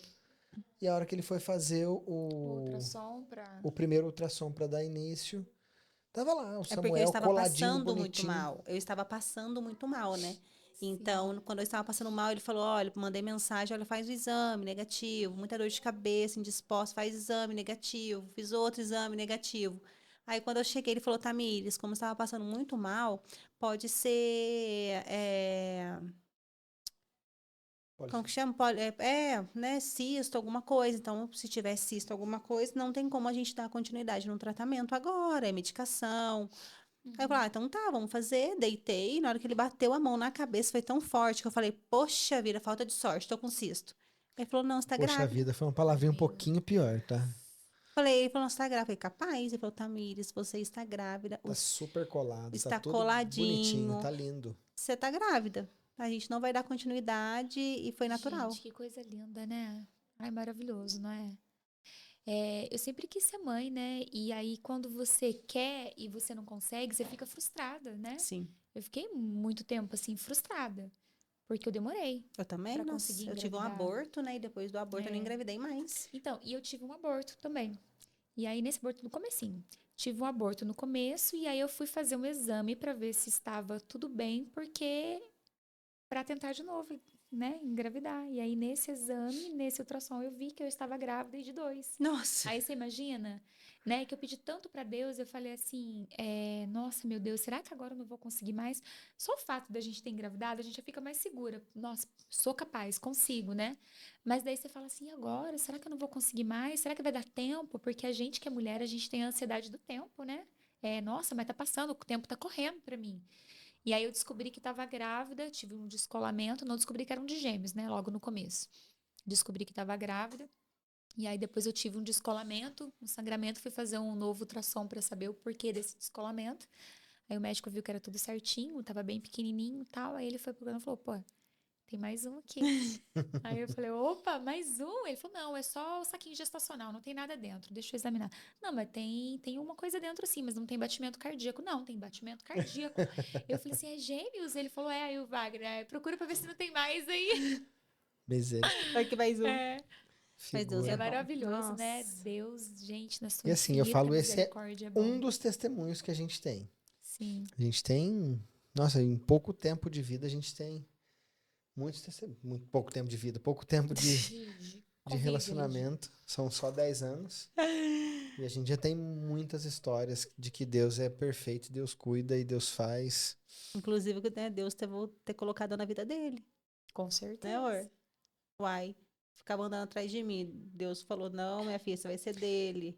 E a hora que ele foi fazer O o ultrassom pra... primeiro ultrassom para dar início, tava lá, o É porque eu Samuel estava coladinho, passando muito bonitinho. mal. Eu estava passando muito mal, né? Então, quando eu estava passando mal, ele falou: olha, mandei mensagem, olha, faz o exame, negativo. Muita dor de cabeça, indisposto, faz exame, negativo. Fiz outro exame, negativo. Aí, quando eu cheguei, ele falou: Tamires, como eu estava passando muito mal, pode ser. Como que chama? Né, cisto, alguma coisa. Então, se tiver cisto, alguma coisa, não tem como a gente dar continuidade no tratamento agora, é medicação. Aí eu falei, então tá, vamos fazer. Deitei. Na hora que ele bateu a mão na cabeça, foi tão forte que eu falei, poxa vida, falta de sorte, tô com cisto. Ele falou, não, você tá Poxa grávida. vida, foi uma palavrinha um pouquinho pior, tá? Ele falou, você tá grávida. Eu falei, capaz. Ele falou, Tamires, você está grávida. Tá super colado, tá Está tudo bonitinho, coladinho. tá lindo. Você tá grávida. A gente não vai dar continuidade e foi natural. Gente, que coisa linda, né? Ai, maravilhoso, não é? Eu sempre quis ser mãe, né? E aí, quando você quer e você não consegue, você fica frustrada, né? Sim. Eu fiquei muito tempo, assim, frustrada. Porque eu demorei Eu também, pra nossa. conseguir Eu tive um engravidar. aborto, né? E depois do aborto eu não engravidei mais. Então, e eu tive um aborto também. E aí, nesse aborto no comecinho. Tive um aborto no começo e aí eu fui fazer um exame pra ver se estava tudo bem, porque para tentar de novo, né, engravidar. E aí nesse exame, nesse ultrassom, eu vi que eu estava grávida e de 2. Nossa. Aí você imagina, né, que eu pedi tanto para Deus, eu falei assim, nossa, meu Deus, será que agora eu não vou conseguir mais? Só o fato da gente ter engravidado, a gente já fica mais segura. Nossa, sou capaz, consigo, né? Mas daí você fala assim, agora, será que eu não vou conseguir mais? Será que vai dar tempo? Porque a gente que é mulher, a gente tem a ansiedade do tempo, né? Nossa, mas tá passando, o tempo tá correndo para mim. E aí eu descobri que estava grávida, tive um descolamento, não descobri que eram de gêmeos, né, logo no começo. Descobri que estava grávida. E aí depois eu tive um descolamento, um sangramento, fui fazer um novo ultrassom para saber o porquê desse descolamento. Aí o médico viu que era tudo certinho, tava bem pequenininho e tal. Aí ele foi procurando e falou: "Pô, tem mais um aqui". Aí eu falei: "Opa, mais um?". Ele falou: "Não, é só o saquinho gestacional, não tem nada dentro. Deixa eu examinar". "Não, mas tem uma coisa dentro sim, mas não tem batimento cardíaco". "Não, tem batimento cardíaco". Eu falei assim: "É gêmeos?". Ele falou: "É". Aí o Wagner: procura pra ver se não tem mais aí". Misericórdia. Vai que mais um. É. Mas Deus É é Figura. bom. maravilhoso, né? Nossa. Deus, gente, na sua E assim, eu infinita falo, esse é misericórdia é um bom. dos testemunhos que a gente tem. Sim. A gente tem, nossa, em pouco tempo de vida a gente tem muitos testemunhos, muito pouco tempo de vida, pouco tempo de Convívio, relacionamento, são só 10 anos. E a gente já tem muitas histórias de que Deus é perfeito, Deus cuida e Deus faz. Inclusive, né, Deus ter colocado na vida dele, com né, certeza. amor? Uai, ficava andando atrás de mim. Deus falou, não, minha filha, você vai ser dele.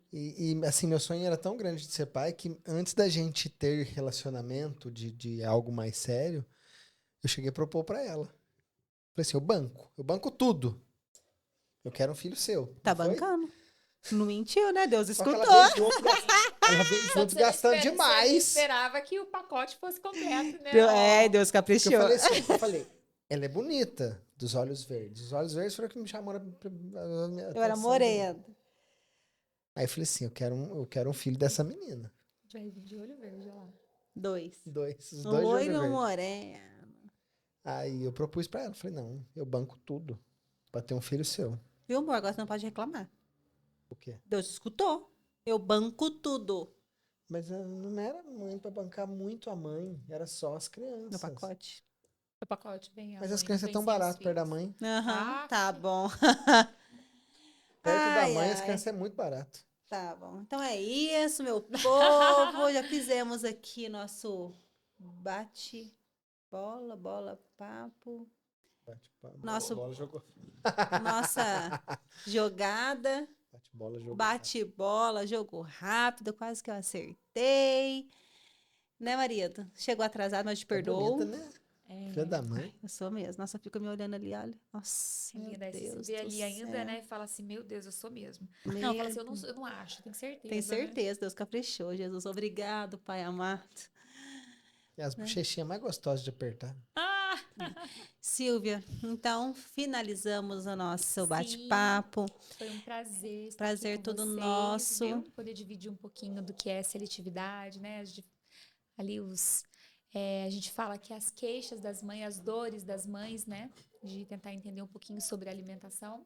Assim, meu sonho era tão grande de ser pai que antes da gente ter relacionamento de algo mais sério, eu cheguei a propor pra ela. Falei assim, eu banco tudo. Eu quero um filho seu. Tá Não foi? bancando. Não mentiu, né? Deus Só que escutou. ela veio junto, ela veio Só que junto você não gastando espera- Você demais. esperava que o pacote fosse completo, né? Deus Porque caprichou. eu falei, ela é bonita, dos olhos verdes. Os olhos verdes foram o que me chamou a minha Eu era atenção. morena. Aí eu falei assim, eu quero um filho dessa menina. Vai vir de olho verde, olha lá. 2. Os dois de Oi, olho meu verde. moreno. Aí eu propus pra ela, falei, não, eu banco tudo pra ter um filho seu. Viu, amor? Agora você não pode reclamar. O quê? Deus escutou. Eu banco tudo. Mas não era mãe pra bancar muito a mãe, era só as crianças. No pacote. O pacote vem a Mas as mãe, crianças é vem tão sem os barato perto da filhos. mãe. Aham, Ah, tá bom. Perto da Ai, mãe, as ai. crianças é muito barato. Tá bom. Então é isso, meu povo. Já fizemos aqui nosso bola, papo. Nosso, Bola jogou. nossa jogada. Bate-bola jogou. Bate-bola, jogo rápido, quase que eu acertei. Né, marido? Chegou atrasado, mas te Tá bonita, perdoo. né? é. Filha da mãe. Eu sou mesmo. Nossa, fica me olhando ali, olha. Nossa, É meu linda, aí você se Deus vê do ali ainda, céu. né? E fala assim, meu Deus, eu sou mesmo. Meu Não, fala assim, eu não acho, tenho certeza. Tem né? certeza, Deus caprichou. Jesus, obrigado, Pai amado. E as bochechinhas mais gostosas de apertar. Ah! Silvia, então finalizamos o nosso Sim, bate-papo. foi um prazer estar Prazer aqui com todo vocês, nosso. viu? Poder dividir um pouquinho do que é seletividade, né? Ali a gente fala que as queixas das mães, as dores das mães, né? De tentar entender um pouquinho sobre a alimentação.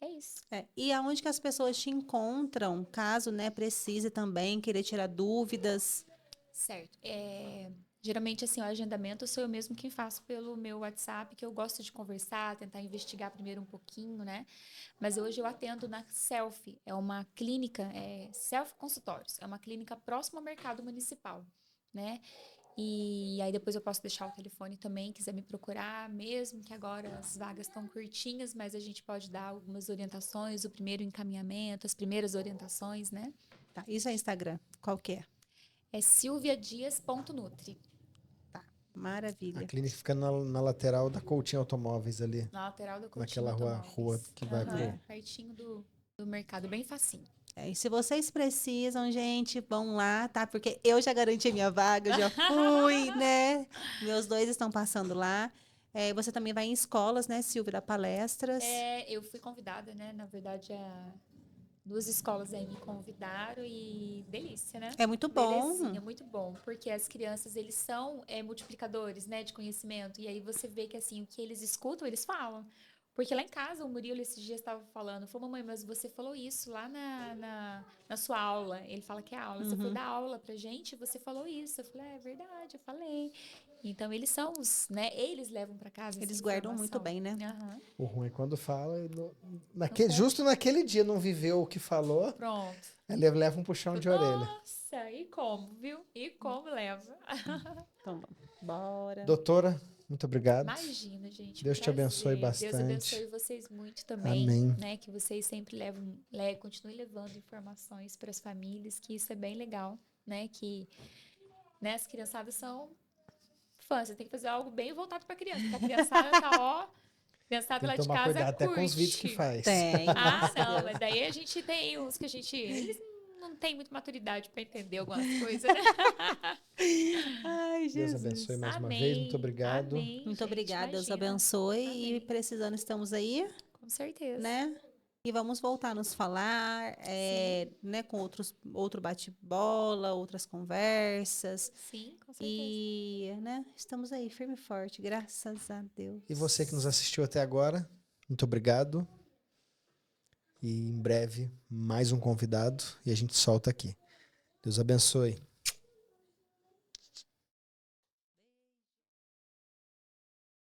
É isso. E aonde que as pessoas te encontram, caso, né, precise também, querer tirar dúvidas. Certo. Geralmente, assim, o agendamento sou eu mesmo quem faço pelo meu WhatsApp, que eu gosto de conversar, tentar investigar primeiro um pouquinho, né? Mas hoje eu atendo na Self, é uma clínica, Self Consultórios, é uma clínica próxima ao mercado municipal, né? E aí depois eu posso deixar o telefone também, quiser me procurar, mesmo que agora as vagas estão curtinhas, mas a gente pode dar algumas orientações, o primeiro encaminhamento, as primeiras orientações, né? Tá, isso é Instagram, qual que é? É silviadias.nutri. Tá, A maravilha. clínica fica na lateral da Coutinho Automóveis ali. Na lateral da Coutinho Naquela rua Automóveis. que vai pro... Pertinho do mercado, bem facinho. E se vocês precisam, gente, vão lá, tá? Porque eu já garanti a minha vaga, eu já fui, né? Meus dois estão passando lá. Você também vai em escolas, né, Silvia, dar palestras. Eu fui convidada, né? Na verdade, duas escolas aí me convidaram e delícia, né? É muito bom. Belezinha, muito bom. Porque as crianças, eles são multiplicadores, né? De conhecimento. E aí você vê que, assim, o que eles escutam, eles falam. Porque lá em casa, o Murilo esses dias estava falando, falou, mamãe, mas você falou isso lá na sua aula. Ele fala que é aula. Você foi dar aula pra gente e você falou isso. Eu falei, é verdade, eu falei. Então, eles são né? Eles levam pra casa Eles essa guardam muito informação. bem, né? Aham. O ruim é quando fala e conta. justo naquele dia não viveu o que falou, Pronto. aí leva um puxão de orelha. Nossa, e como, viu? E como leva? Então, bora. Doutora, muito obrigado. Imagina, gente. Deus te abençoe prazer. Deus bastante. abençoe vocês muito também. Amém. Né? Que vocês sempre continuem levando informações para as famílias, que isso é bem legal, né? Que né, as criançadas são fãs. Você tem que fazer algo bem voltado para a criança, porque a criançada tá, ó. Criançada Tem lá que de tomar casa cuidado até com os curte. vídeos que faz. Tem. Ah, nossa, não, Deus. mas daí a gente tem uns que eles não têm muita maturidade para entender algumas coisas, né? Ai, Deus Jesus. abençoe mais uma Amém. vez. Muito obrigado. Amém, Muito gente, obrigada, Deus imagina. abençoe. E Amém. precisando, estamos aí, Com certeza. né? E vamos voltar a nos falar, né, com outro bate-bola, outras conversas. Sim, com certeza. E, né, estamos aí, firme e forte, graças a Deus. E você que nos assistiu até agora, muito obrigado. E em breve, mais um convidado e a gente solta aqui. Deus abençoe.